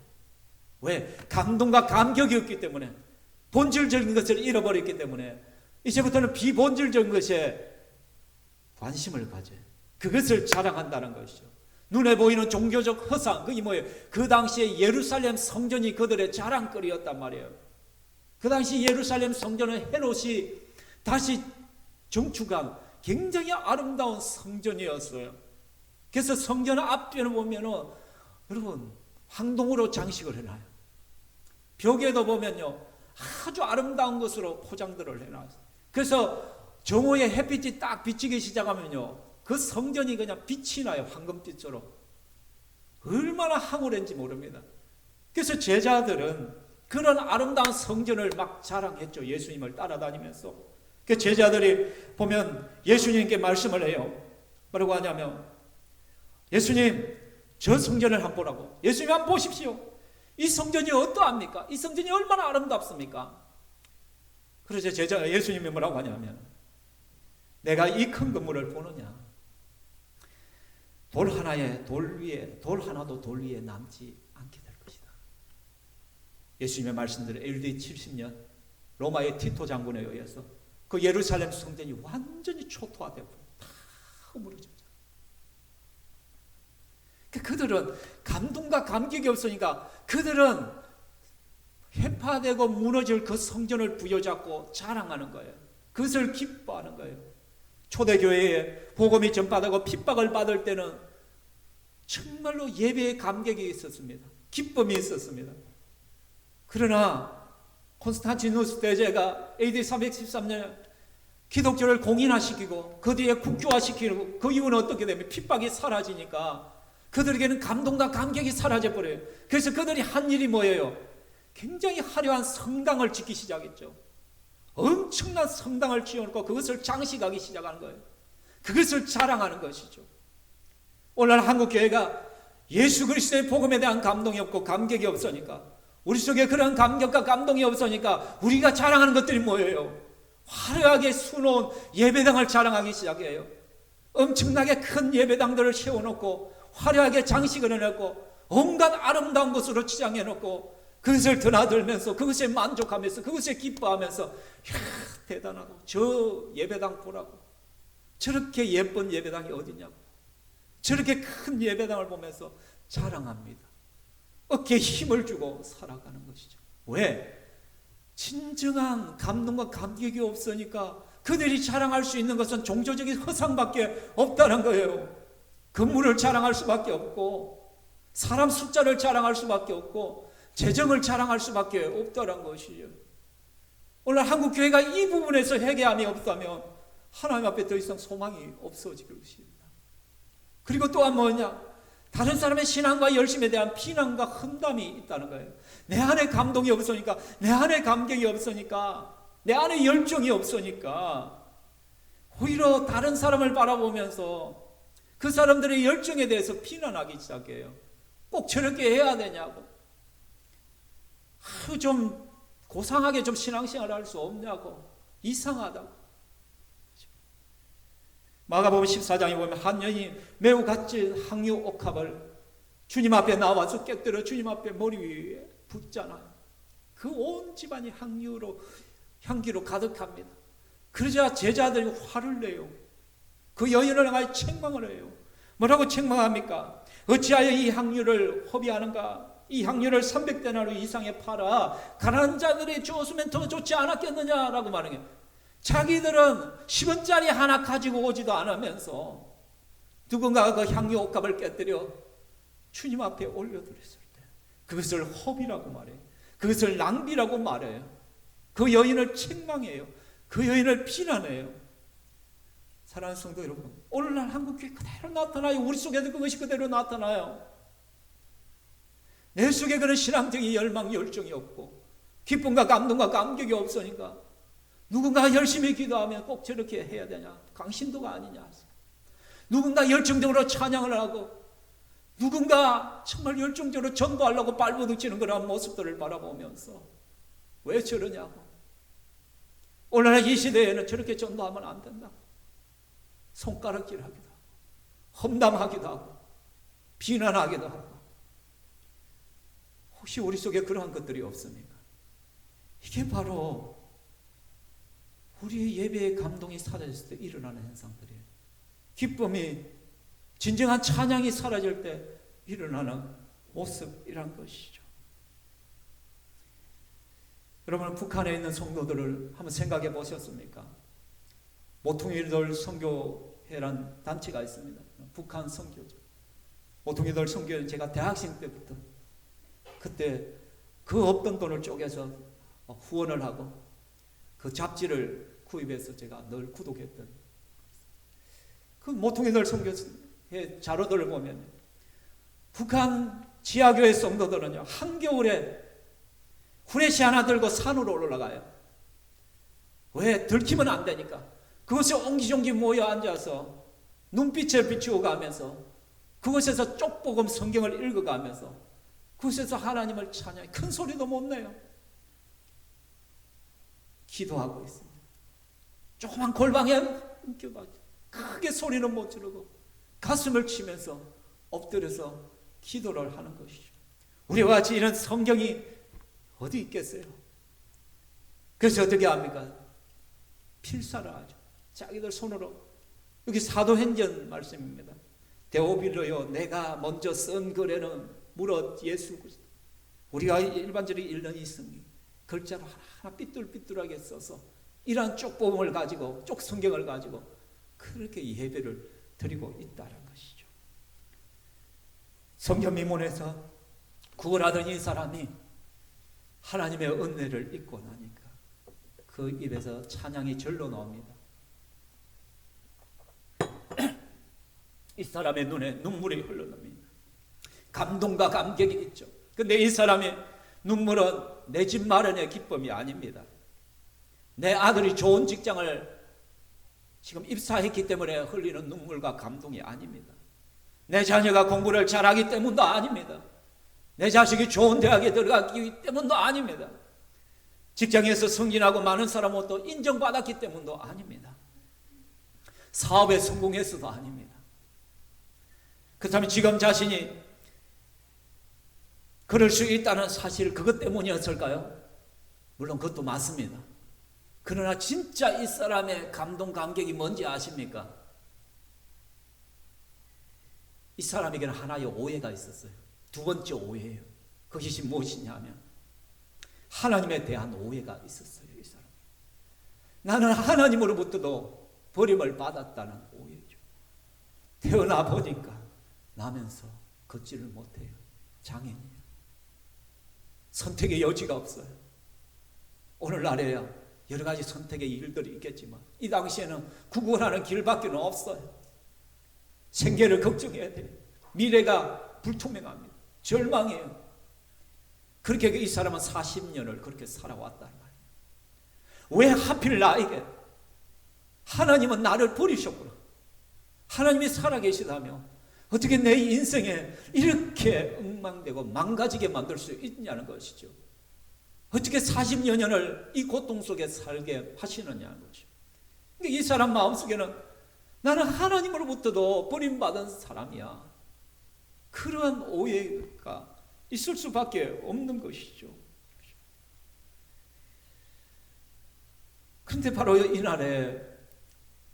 왜? 감동과 감격이 없기 때문에, 본질적인 것을 잃어버렸기 때문에 이제부터는 비본질적인 것에 관심을 가져요. 그것을 자랑한다는 것이죠. 눈에 보이는 종교적 허상, 그게 뭐예요? 그 당시에 예루살렘 성전이 그들의 자랑거리였단 말이에요. 그 당시 예루살렘 성전은 헤롯이 다시 정축한 굉장히 아름다운 성전이었어요. 그래서 성전 앞뒤를 보면은 여러분 황동으로 장식을 해놔요. 벽에도 보면요 아주 아름다운 것으로 포장들을 해놔요. 그래서 정오에 햇빛이 딱 비치기 시작하면요 그 성전이 그냥 빛이 나요. 황금빛으로. 얼마나 황홀한지 모릅니다. 그래서 제자들은 그런 아름다운 성전을 막 자랑했죠. 예수님을 따라다니면서. 그 제자들이 보면 예수님께 말씀을 해요. 뭐라고 하냐면 예수님 저 성전을 한번 보라고. 예수님 한번 보십시오. 이 성전이 어떠합니까? 이 성전이 얼마나 아름답습니까? 그래서 예수님이 뭐라고 하냐면 내가 이 큰 건물을 보느냐 돌 하나도 돌 위에 남지 않게 될 것이다. 예수님의 말씀대로 AD 70년 로마의 티토 장군에 의해서 그 예루살렘 성전이 완전히 초토화되고 다 허물어졌죠. 그들은 감동과 감격이 없으니까 그들은 해파되고 무너질 그 성전을 부여잡고 자랑하는 거예요. 그것을 기뻐하는 거예요. 초대교회에 복음이 전파되고 핍박을 받을 때는 정말로 예배의 감격이 있었습니다. 기쁨이 있었습니다. 그러나 콘스탄티누스 대제가 AD 313년 기독교를 공인화시키고 그 뒤에 국교화시키고 그 이후는 어떻게 되면 핍박이 사라지니까 그들에게는 감동과 감격이 사라져버려요. 그래서 그들이 한 일이 뭐예요? 굉장히 화려한 성당을 짓기 시작했죠. 엄청난 성당을 지어놓고 그것을 장식하기 시작하는 거예요. 그것을 자랑하는 것이죠. 오늘날 한국교회가 예수 그리스도의 복음에 대한 감동이 없고 감격이 없으니까 우리 속에 그런 감격과 감동이 없으니까 우리가 자랑하는 것들이 뭐예요? 화려하게 수놓은 예배당을 자랑하기 시작해요. 엄청나게 큰 예배당들을 세워놓고 화려하게 장식을 해놓고 온갖 아름다운 것으로 치장해놓고 그것을 드나들면서 그것에 만족하면서 그것에 기뻐하면서 이야 대단하고 저 예배당 보라고 저렇게 예쁜 예배당이 어디냐고 저렇게 큰 예배당을 보면서 자랑합니다. 어깨에 힘을 주고 살아가는 것이죠. 왜? 진정한 감동과 감격이 없으니까 그들이 자랑할 수 있는 것은 종교적인 허상밖에 없다는 거예요. 건물을 자랑할 수밖에 없고 사람 숫자를 자랑할 수밖에 없고 재정을 자랑할 수밖에 없다는 것이죠. 오늘 한국교회가 이 부분에서 회개함이 없다면 하나님 앞에 더 이상 소망이 없어질 것입니다. 그리고 또한 뭐냐? 다른 사람의 신앙과 열심에 대한 비난과 험담이 있다는 거예요. 내 안에 감동이 없으니까 내 안에 감격이 없으니까 내 안에 열정이 없으니까 오히려 다른 사람을 바라보면서 그 사람들의 열정에 대해서 비난하기 시작해요. 꼭 저렇게 해야 되냐고. 좀 고상하게 좀 신앙생활 할 수 없냐고. 이상하다고. 마가복음 14장에 보면 한 여인이 매우 값진 향유 옥합을 주님 앞에 나와서 깨뜨려 주님 앞에 머리 위에 붓잖아요. 그 온 집안이 향기로 가득합니다. 그러자 제자들이 화를 내요. 그 여인을 향하여 책망을 해요. 뭐라고 책망합니까? 어찌하여 이 향유를 허비하는가? 이 향유를 300데나리 이상에 팔아 가난한 자들이 주었으면 더 좋지 않았겠느냐라고 말해요. 자기들은 10원짜리 하나 가지고 오지도 않으면서 누군가가 그 향유 옥합을 깨뜨려 주님 앞에 올려드렸을 때 그것을 허비라고 말해요. 그것을 낭비라고 말해요. 그 여인을 책망해요. 그 여인을 비난해요. 사랑하는 성도 여러분, 오늘날 한국교회 그대로 나타나요. 우리 속에도 그것이 그대로 나타나요. 내 속에 그런 신앙적인 열망, 열정이 없고 기쁨과 감동과 감격이 없으니까 누군가 열심히 기도하면 꼭 저렇게 해야 되냐? 강신도가 아니냐? 누군가 열정적으로 찬양을 하고 누군가 정말 열정적으로 전도하려고 발버둥치는 그런 모습들을 바라보면서 왜 저러냐고. 오늘날 이 시대에는 저렇게 전도하면 안 된다고. 손가락질하기도 하고 험담하기도 하고 비난하기도 하고. 혹시 우리 속에 그러한 것들이 없습니까? 이게 바로 우리의 예배의 감동이 사라졌을 때 일어나는 현상들이에요. 기쁨이, 진정한 찬양이 사라질 때 일어나는 모습이란 것이죠. 여러분, 북한에 있는 성도들을 한번 생각해 보셨습니까? 모퉁이들 선교회란 단체가 있습니다. 북한 선교죠. 모퉁이들 선교회는 제가 대학생 때부터 그때 그 없던 돈을 쪼개서 후원을 하고 그 잡지를 구입해서 제가 늘 구독했던 그 모퉁이들 선교회 자료들을 보면 북한 지하교회 성도들은요 한겨울에 후레쉬 하나 들고 산으로 올라가요. 왜? 들키면 안 되니까. 그곳에 옹기종기 모여 앉아서 눈빛을 비추어 가면서 그곳에서 쪽복음 성경을 읽어가면서 그곳에서 하나님을 찬양해. 큰 소리도 못 내요. 기도하고 있습니다. 조그만 골방에 움켜가지고 크게 소리는 못 지르고 가슴을 치면서 엎드려서 기도를 하는 것이죠. 우리와 같이 이런 성경이 어디 있겠어요? 그래서 어떻게 합니까? 필사를 하죠. 자기들 손으로. 여기 사도행전 말씀입니다. 데오빌로요, 내가 먼저 쓴 글에는 무릇 예수 그리스도. 우리가 일반적으로 읽는 이 성경 글자로 하나 삐뚤삐뚤하게 써서 이러한 쪽복음을 가지고 쪽 성경을 가지고 그렇게 예배를 드리고 있다는 것이죠. 성경 미문에서 구원하던 이 사람이 하나님의 은혜를 잊고 나니까 그 입에서 찬양이 절로 나옵니다. 이 사람의 눈에 눈물이 흘러납니다. 감동과 감격이 있죠. 근데 이 사람의 눈물은 내 집 마련의 기쁨이 아닙니다. 내 아들이 좋은 직장을 지금 입사했기 때문에 흘리는 눈물과 감동이 아닙니다. 내 자녀가 공부를 잘하기 때문도 아닙니다. 내 자식이 좋은 대학에 들어갔기 때문도 아닙니다. 직장에서 승진하고 많은 사람은 또 인정받았기 때문도 아닙니다. 사업에 성공해서도 아닙니다. 그렇다면 지금 자신이 그럴 수 있다는 사실 그것 때문이었을까요? 물론 그것도 맞습니다. 그러나 진짜 이 사람의 감동 감격이 뭔지 아십니까? 이 사람에게는 하나의 오해가 있었어요. 두 번째 오해예요. 그것이 무엇이냐 하면 하나님에 대한 오해가 있었어요. 이 사람. 나는 하나님으로부터도 버림을 받았다는 오해죠. 태어나 보니까 나면서 걷지를 못해요. 장애인이에요. 선택의 여지가 없어요. 오늘날에야 여러 가지 선택의 일들이 있겠지만 이 당시에는 구원하는 길밖에 없어요. 생계를 걱정해야 돼요. 미래가 불투명합니다. 절망해요. 그렇게 이 사람은 40년을 그렇게 살아왔단 말이에요. 왜 하필 나에게 하나님은 나를 버리셨구나. 하나님이 살아계시다며 어떻게 내 인생에 이렇게 엉망되고 망가지게 만들 수 있냐는 것이죠. 어떻게 40여 년을 이 고통 속에 살게 하시느냐는 거죠. 이 사람 마음속에는 나는 하나님으로부터도 버림받은 사람이야. 그러한 오해가 있을 수밖에 없는 것이죠. 그런데 바로 이날에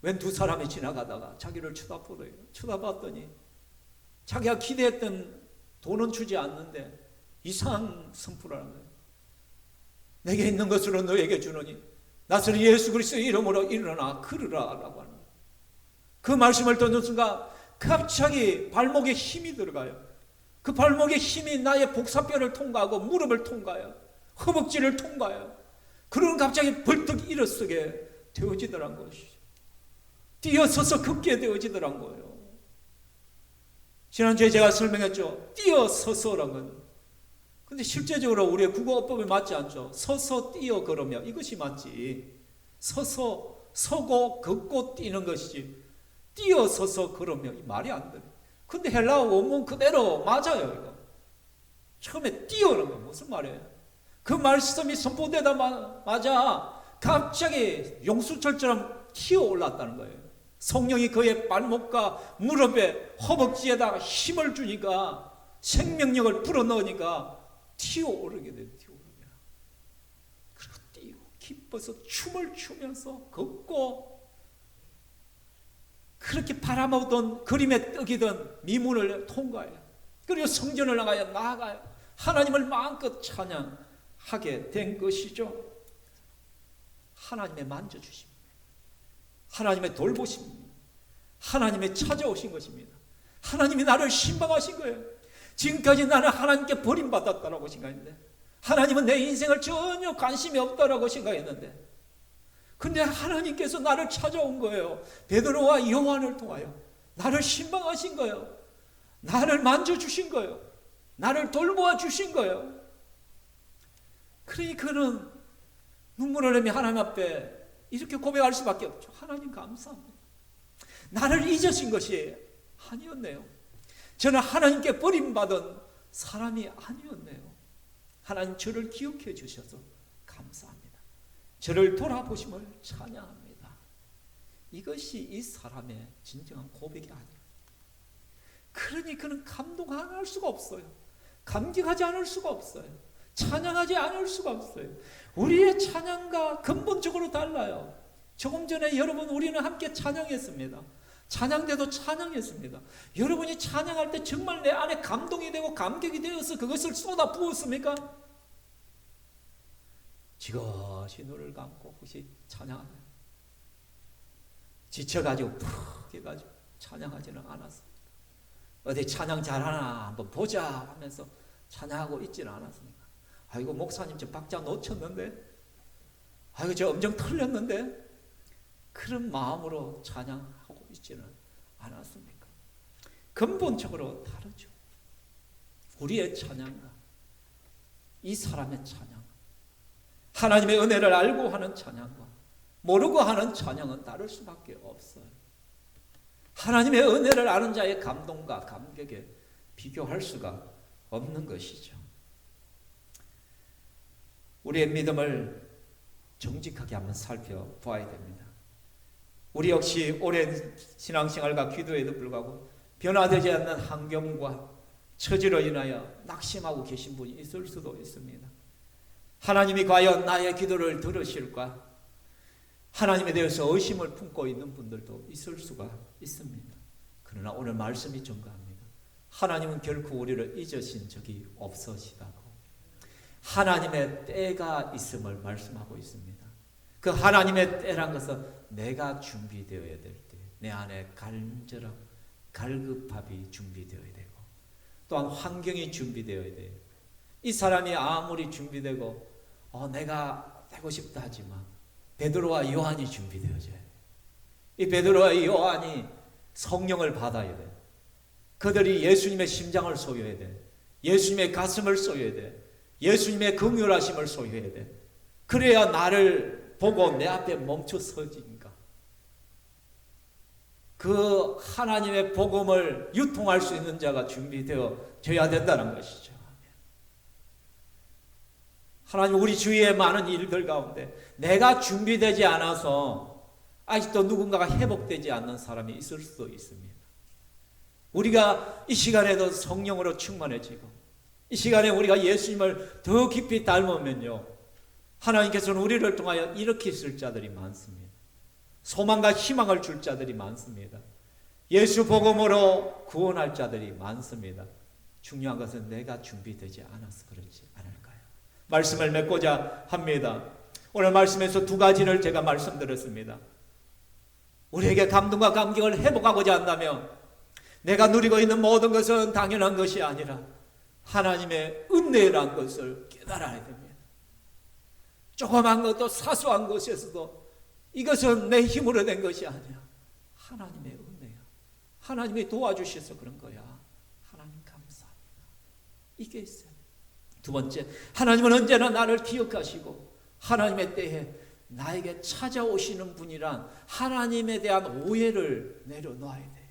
웬 두 사람이 지나가다가 자기를 쳐다봤더니 자기가 기대했던 돈은 주지 않는데 이상 선포를 하는 거예요. 내게 있는 것으로 너에게 주노니 나서는 예수 그리스도의 이름으로 일어나 걸으라 라고 하는 거예요. 그 말씀을 듣는 순간 갑자기 발목에 힘이 들어가요. 그 발목의 힘이 나의 복사뼈를 통과하고 무릎을 통과해요. 허벅지를 통과해요. 그러면 갑자기 벌떡 일어서게 되어지더란 것이죠. 뛰어서서 걷게 되어지더란 거예요. 지난주에 제가 설명했죠. 뛰어서서란 건. 근데 실제적으로 우리의 국어법에 맞지 않죠. 서서 뛰어 걸으며 이것이 맞지. 서서 서고 걷고 뛰는 것이지. 뛰어서서 걸으며 이 말이 안 돼. 근데 헬라어 원문 그대로 맞아요. 이거. 처음에 뛰어는 건 무슨 말이에요? 그 말씀이 선포되다 맞아 갑자기 용수철처럼 튀어 올랐다는 거예요. 성령이 그의 발목과 무릎에 허벅지에다가 힘을 주니까 생명력을 불어넣으니까 튀어오르게 돼요. 튀어오르게. 그리고 뛰고 기뻐서 춤을 추면서 걷고 그렇게 바라보던 그림에 떡이던 미문을 통과해요. 그리고 성전을 나아가요. 하나님을 마음껏 찬양하게 된 것이죠. 하나님의 만져주심, 하나님의 돌보심, 하나님의 찾아오신 것입니다. 하나님이 나를 신방하신 거예요. 지금까지 나는 하나님께 버림받았다라고 생각했는데 하나님은 내 인생을 전혀 관심이 없다라고 생각했는데 근데 하나님께서 나를 찾아온 거예요. 베드로와 요한을 통하여 나를 신방하신 거예요. 나를 만져주신 거예요. 나를 돌보아 주신 거예요. 그러니 그는 눈물을 흘리며 하나님 앞에 이렇게 고백할 수밖에 없죠. 하나님 감사합니다. 나를 잊으신 것이 아니었네요. 저는 하나님께 버림받은 사람이 아니었네요. 하나님 저를 기억해 주셔서 감사합니다. 저를 돌아보심을 찬양합니다. 이것이 이 사람의 진정한 고백이 아니에요. 그러니 그는 감동 안 할 수가 없어요. 감격하지 않을 수가 없어요. 찬양하지 않을 수가 없어요. 우리의 찬양과 근본적으로 달라요. 조금 전에 여러분 우리는 함께 찬양했습니다. 찬양대도 찬양했습니다. 여러분이 찬양할 때 정말 내 안에 감동이 되고 감격이 되어서 그것을 쏟아 부었습니까? 지그시 눈을 감고 혹시 찬양하나요? 지쳐가지고 푹 해가지고 찬양하지는 않았습니다. 어디 찬양 잘하나 한번 보자 하면서 찬양하고 있지는 않았습니까? 아이고 목사님 저 박자 놓쳤는데, 아이고 저 음정 틀렸는데, 그런 마음으로 찬양하고 있지는 않았습니까? 근본적으로 다르죠. 우리의 찬양과 이 사람의 찬양, 하나님의 은혜를 알고 하는 찬양과 모르고 하는 찬양은 다를 수밖에 없어요. 하나님의 은혜를 아는 자의 감동과 감격에 비교할 수가 없는 것이죠. 우리의 믿음을 정직하게 한번 살펴보아야 됩니다. 우리 역시 오랜 신앙생활과 기도에도 불구하고 변화되지 않는 환경과 처지로 인하여 낙심하고 계신 분이 있을 수도 있습니다. 하나님이 과연 나의 기도를 들으실까? 하나님에 대해서 의심을 품고 있는 분들도 있을 수가 있습니다. 그러나 오늘 말씀이 증거합니다. 하나님은 결코 우리를 잊으신 적이 없으시다고 하나님의 때가 있음을 말씀하고 있습니다. 그 하나님의 때란 것은 내가 준비되어야 될 때, 내 안에 간절함, 갈급함이 준비되어야 되고 또한 환경이 준비되어야 돼요. 이 사람이 아무리 준비되고 내가 되고 싶다 하지만 베드로와 요한이 준비되어져야 돼요. 이 베드로와 요한이 성령을 받아야 돼요. 그들이 예수님의 심장을 소유해야 돼요. 예수님의 가슴을 소유해야 돼요. 예수님의 긍휼하심을 소유해야 돼요. 그래야 나를 보고 내 앞에 멈춰 서지니까 그 하나님의 복음을 유통할 수 있는 자가 준비되어져야 된다는 것이죠. 하나님, 우리 주위의 많은 일들 가운데 내가 준비되지 않아서 아직도 누군가가 회복되지 않는 사람이 있을 수도 있습니다. 우리가 이 시간에도 성령으로 충만해지고 이 시간에 우리가 예수님을 더 깊이 닮으면요, 하나님께서는 우리를 통하여 일으키실 자들이 많습니다. 소망과 희망을 줄 자들이 많습니다. 예수 복음으로 구원할 자들이 많습니다. 중요한 것은 내가 준비되지 않아서 그렇지 않을까요? 말씀을 맺고자 합니다. 오늘 말씀에서 두 가지를 제가 말씀드렸습니다. 우리에게 감동과 감격을 회복하고자 한다면 내가 누리고 있는 모든 것은 당연한 것이 아니라 하나님의 은혜라는 것을 깨달아야 됩니다. 조그만 것도 사소한 것에서도 이것은 내 힘으로 된 것이 아니야. 하나님의 은혜야. 하나님이 도와주셔서 그런 거야. 하나님 감사합니다. 이게 있어요. 두 번째, 하나님은 언제나 나를 기억하시고 하나님의 때에 나에게 찾아오시는 분이란 하나님에 대한 오해를 내려놓아야 돼.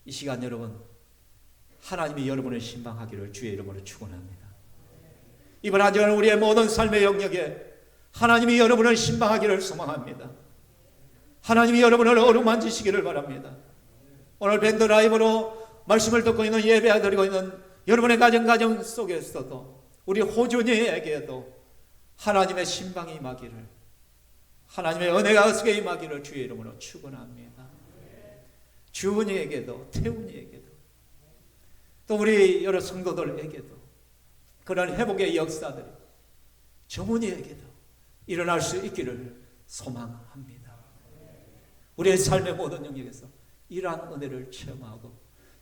이 시간 여러분, 하나님이 여러분을 신방하기를 주의 이름으로 축원합니다. 이번 한 주간 우리의 모든 삶의 영역에 하나님이 여러분을 신방하기를 소망합니다. 하나님이 여러분을 어루만지시기를 바랍니다. 오늘 밴드 라이브로 말씀을 듣고 있는, 예배 드리고 있는 여러분의 가정 속에서도 우리 호준이에게도 하나님의 신방이 임하기를, 하나님의 은혜가 어떻게 임하기를 주의 이름으로 축원합니다. 주은이에게도, 태훈이에게도, 또 우리 여러 성도들에게도 그런 회복의 역사들이 정훈이에게도 일어날 수 있기를 소망합니다. 우리의 삶의 모든 영역에서 이러한 은혜를 체험하고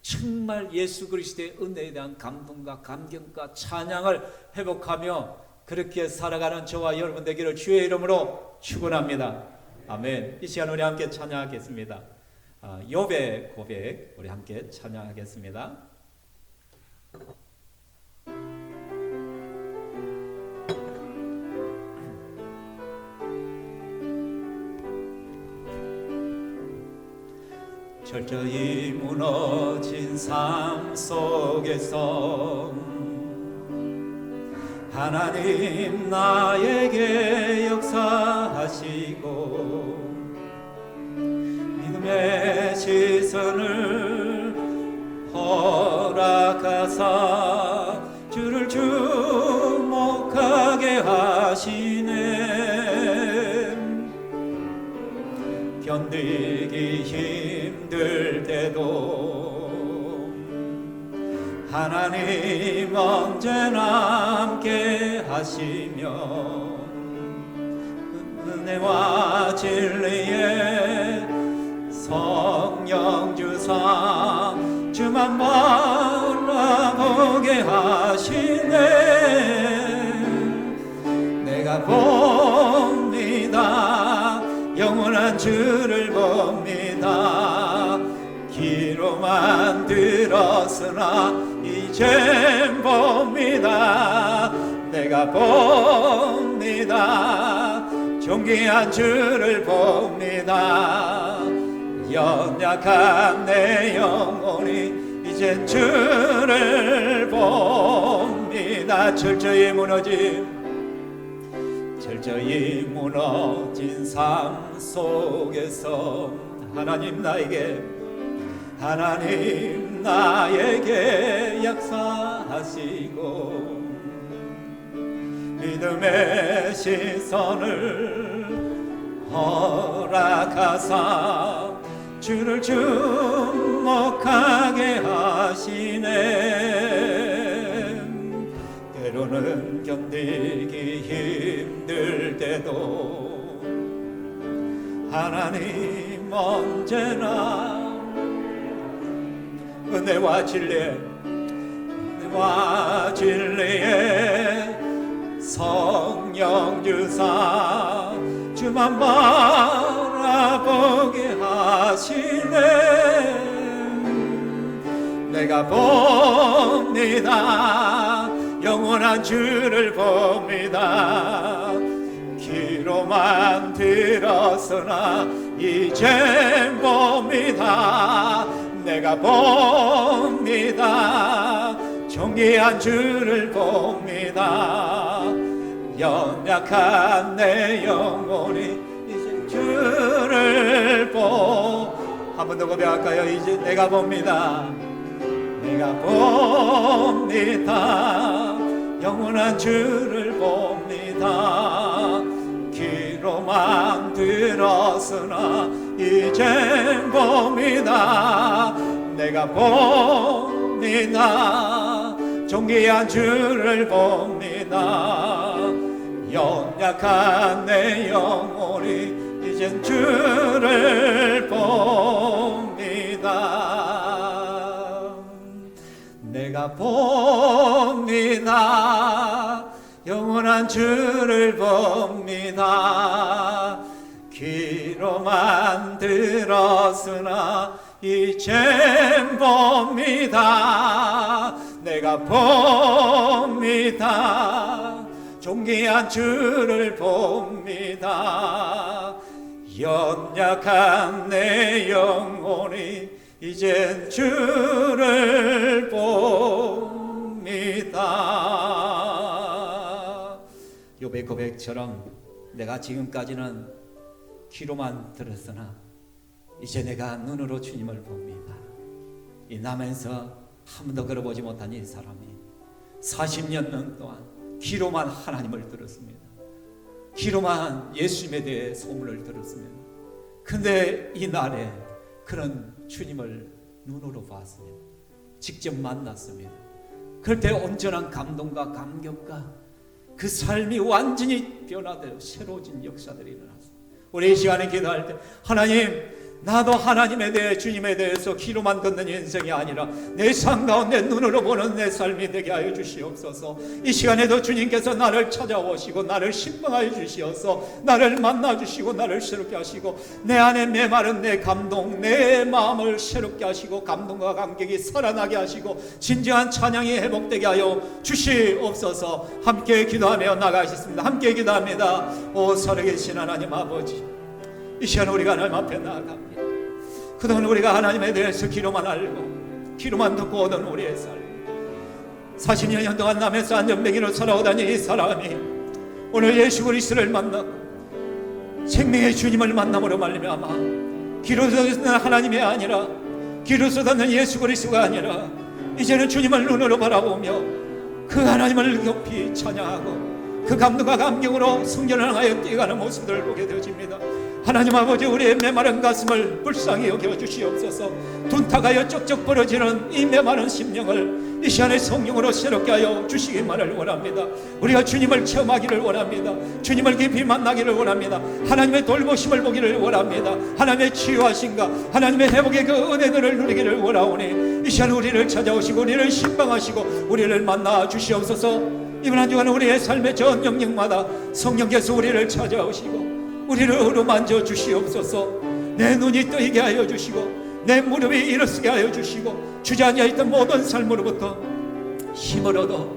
정말 예수 그리스도의 은혜에 대한 감동과 감격과 찬양을 회복하며 그렇게 살아가는 저와 여러분 되기를 주의 이름으로 축원합니다. 아멘. 이 시간 우리 함께 찬양하겠습니다. 욥의 고백 우리 함께 찬양하겠습니다. 철저히 무너진 삶 속에서 하나님 나에게 역사하시고 믿음의 시선을 허락하사 주를 주목하게 하시네. 견디기 힘들 때도 하나님 언제나 함께 하시며 은혜와 진리에 성령 주사 주만 바라보게 하시네. 내가 봅니다. 영원한 주를 봅니다. 귀로만 들었으나 이젠 봅니다. 내가 봅니다. 존귀한 주를 봅니다. 연약한 내 영혼이 이젠 주를 봅니다. 철저히 무너진 삶 속에서 하나님 나에게 역사하시고 믿음의 시선을 허락하사 주를 주목하게 하시네. 때로는 견디기 힘들 때도 하나님 언제나 은혜와 진리에 성령 주사 주만 바라보게 하시네. 내가 봅니다. 영원한 주를 봅니다. 귀로만 들었으나 이젠 봅니다. 내가 봅니다. 존귀한 주를 봅니다. 연약한 내 영혼이 이제 주를 한 번 더 고백할까요? 이제 내가 봅니다. 내가 봅니다. 영원한 주를 봅니다. 귀로만 들었으나 이젠 봅니다. 내가 봅니다. 존귀한 주를 봅니다. 연약한 내 영혼이 이젠 주를 봅니다. 내가 봅니다. 영원한 주를 봅니다. 귀로만 들었으나 이젠 봅니다. 내가 봅니다. 존귀한 주를 봅니다. 연약한 내 영혼이 이젠 주를 봅니다. 욥의 고백처럼 내가 지금까지는 귀로만 들었으나 이제 내가 눈으로 주님을 봅니다. 이 남에서 한 번도 걸어보지 못한 이 사람이 40년 동안 귀로만 하나님을 들었습니다. 귀로만 예수님에 대해 소문을 들었습니다. 근데 이 날에 그런 주님을 눈으로 봤습니다. 직접 만났습니다. 그럴 때 온전한 감동과 감격과 그 삶이 완전히 변화되어 새로워진 역사들이 일어났습니다. 우리 이 시간에 기도할 때 하나님, 나도 하나님에 대해 주님에 대해서 귀로만 듣는 인생이 아니라 내 삶 가운데 눈으로 보는 내 삶이 되게 하여 주시옵소서. 이 시간에도 주님께서 나를 찾아오시고 나를 신방하여 주시어서 나를 만나 주시고 나를 새롭게 하시고 내 안에 메마른 내 감동, 내 마음을 새롭게 하시고 감동과 감격이 살아나게 하시고 진정한 찬양이 회복되게 하여 주시옵소서. 함께 기도하며 나가시겠습니다. 함께 기도합니다. 오 살아계신 하나님 아버지, 이 시간 우리가 하나님 앞에 나아갑니다. 그동안 우리가 하나님에 대해서 귀로만 알고 귀로만 듣고 오던 우리의 삶, 40년 동안 남에서 안전뱅이로 살아오던 이 사람이 오늘 예수 그리스도를 만나고 생명의 주님을 만남으로 말미암아 귀로서 듣는 하나님이 아니라 귀로서 듣는 예수 그리스도가 아니라 이제는 주님을 눈으로 바라보며 그 하나님을 높이 찬양하고 그 감동과 감격으로 성전을 향하여 뛰어가는 모습들을 보게 되어집니다. 하나님 아버지, 우리의 메마른 가슴을 불쌍히 여겨 주시옵소서. 둔탁하여 쩍쩍 벌어지는 이 메마른 심령을 이 시간에 성령으로 새롭게 하여 주시기만을 원합니다. 우리가 주님을 체험하기를 원합니다. 주님을 깊이 만나기를 원합니다. 하나님의 돌보심을 보기를 원합니다. 하나님의 치유하신가, 하나님의 회복의 그 은혜들을 누리기를 원하오니 이 시간 우리를 찾아오시고 우리를 신방하시고 우리를 만나 주시옵소서. 이번 한 주간 우리의 삶의 전 영역마다 성령께서 우리를 찾아오시고 우리를 어루만져 주시옵소서. 내 눈이 뜨이게 하여 주시고 내 무릎이 일어서게 하여 주시고 주저앉아 있던 모든 삶으로부터 힘을 얻어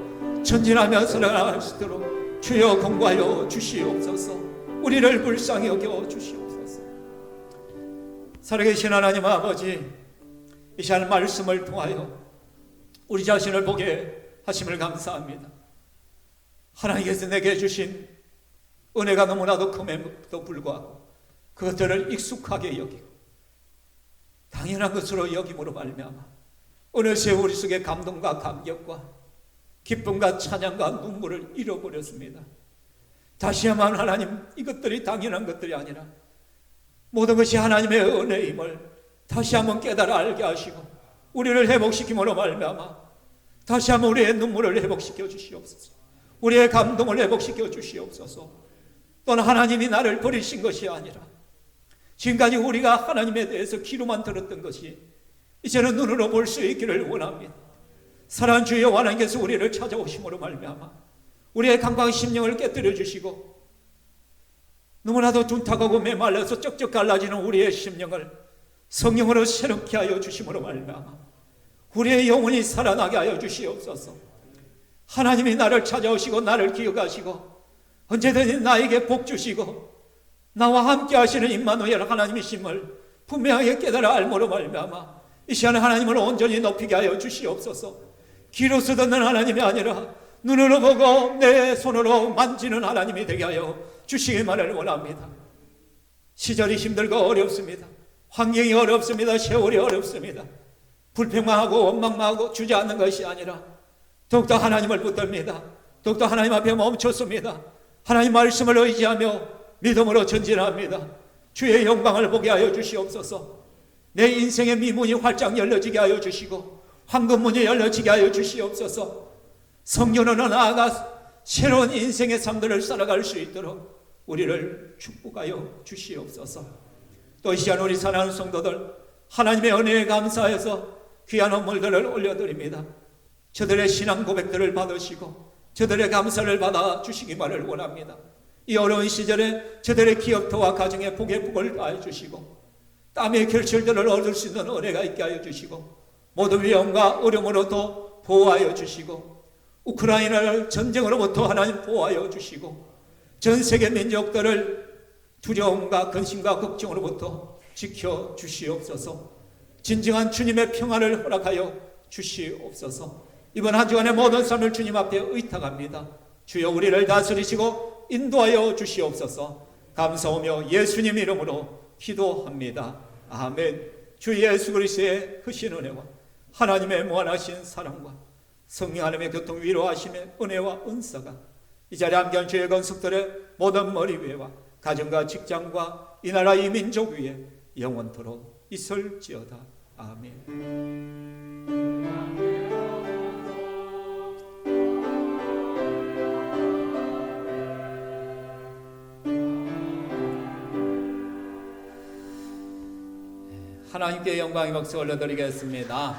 전진하며 살아갈 수 있도록 주여 공부하여 주시옵소서. 우리를 불쌍히 여겨 주시옵소서. 살아계신 하나님 아버지, 이 시간 말씀을 통하여 우리 자신을 보게 하심을 감사합니다. 하나님께서 내게 주신 은혜가 너무나도 큼에도 불구하고 그것들을 익숙하게 여기고 당연한 것으로 여김으로 말미암아 어느새 우리 속에 감동과 감격과 기쁨과 찬양과 눈물을 잃어버렸습니다. 다시 한번 하나님, 이것들이 당연한 것들이 아니라 모든 것이 하나님의 은혜임을 다시 한번 깨달아 알게 하시고 우리를 회복시킴으로 말미암아 다시 한번 우리의 눈물을 회복시켜 주시옵소서. 우리의 감동을 회복시켜 주시옵소서. 또는 하나님이 나를 버리신 것이 아니라 지금까지 우리가 하나님에 대해서 귀로만 들었던 것이 이제는 눈으로 볼 수 있기를 원합니다. 사랑하는 주여, 하나님께서 우리를 찾아오심으로 말미암아 우리의 강박한 심령을 깨뜨려 주시고 너무나도 둔탁하고 메말라서 쩍쩍 갈라지는 우리의 심령을 성령으로 새롭게 하여 주심으로 말미암아 우리의 영혼이 살아나게 하여 주시옵소서. 하나님이 나를 찾아오시고 나를 기억하시고 언제든지 나에게 복 주시고 나와 함께 하시는 임마누엘 하나님이심을 분명하게 깨달아 알므로 말미암아 이 시간에 하나님을 온전히 높이게 하여 주시옵소서. 귀로서 듣는 하나님이 아니라 눈으로 보고 내 손으로 만지는 하나님이 되게 하여 주시기만을 원합니다. 시절이 힘들고 어렵습니다. 환경이 어렵습니다. 세월이 어렵습니다. 불평만 하고 원망만 하고 주저앉는 것이 아니라 더욱더 하나님을 붙듭니다. 더욱더 하나님 앞에 멈췄습니다. 하나님 말씀을 의지하며 믿음으로 전진합니다. 주의 영광을 보게 하여 주시옵소서. 내 인생의 미문이 활짝 열려지게 하여 주시고 황금문이 열려지게 하여 주시옵소서. 성전으로 나아가 새로운 인생의 삶들을 살아갈 수 있도록 우리를 축복하여 주시옵소서. 또 이 시간 우리 사랑하는 성도들 하나님의 은혜에 감사해서 귀한 선물들을 올려드립니다. 저들의 신앙 고백들을 받으시고 저들의 감사를 받아 주시기만을 원합니다. 이 어려운 시절에 저들의 기업토와 가정의 복의 복을 다해 주시고 땀의 결실들을 얻을 수 있는 은혜가 있게 하여 주시고 모든 위험과 어려움으로부터 보호하여 주시고 우크라이나를 전쟁으로부터 하나님 보호하여 주시고 전 세계 민족들을 두려움과 근심과 걱정으로부터 지켜 주시옵소서. 진정한 주님의 평안을 허락하여 주시옵소서. 이번 한 주간의 모든 삶을 주님 앞에 의탁합니다. 주여 우리를 다스리시고 인도하여 주시옵소서. 감사하며 예수님 이름으로 기도합니다. 아멘. 주 예수 그리스도의 크신 은혜와 하나님의 무한하신 사랑과 성령 하나님의 교통 위로하심의 은혜와 은사가 이 자리에 함께한 주의 건속들의 모든 머리 위에와 가정과 직장과 이 나라 이 민족 위에 영원토록 있을지어다. 아멘. 하나님께 영광의 박수 올려드리겠습니다.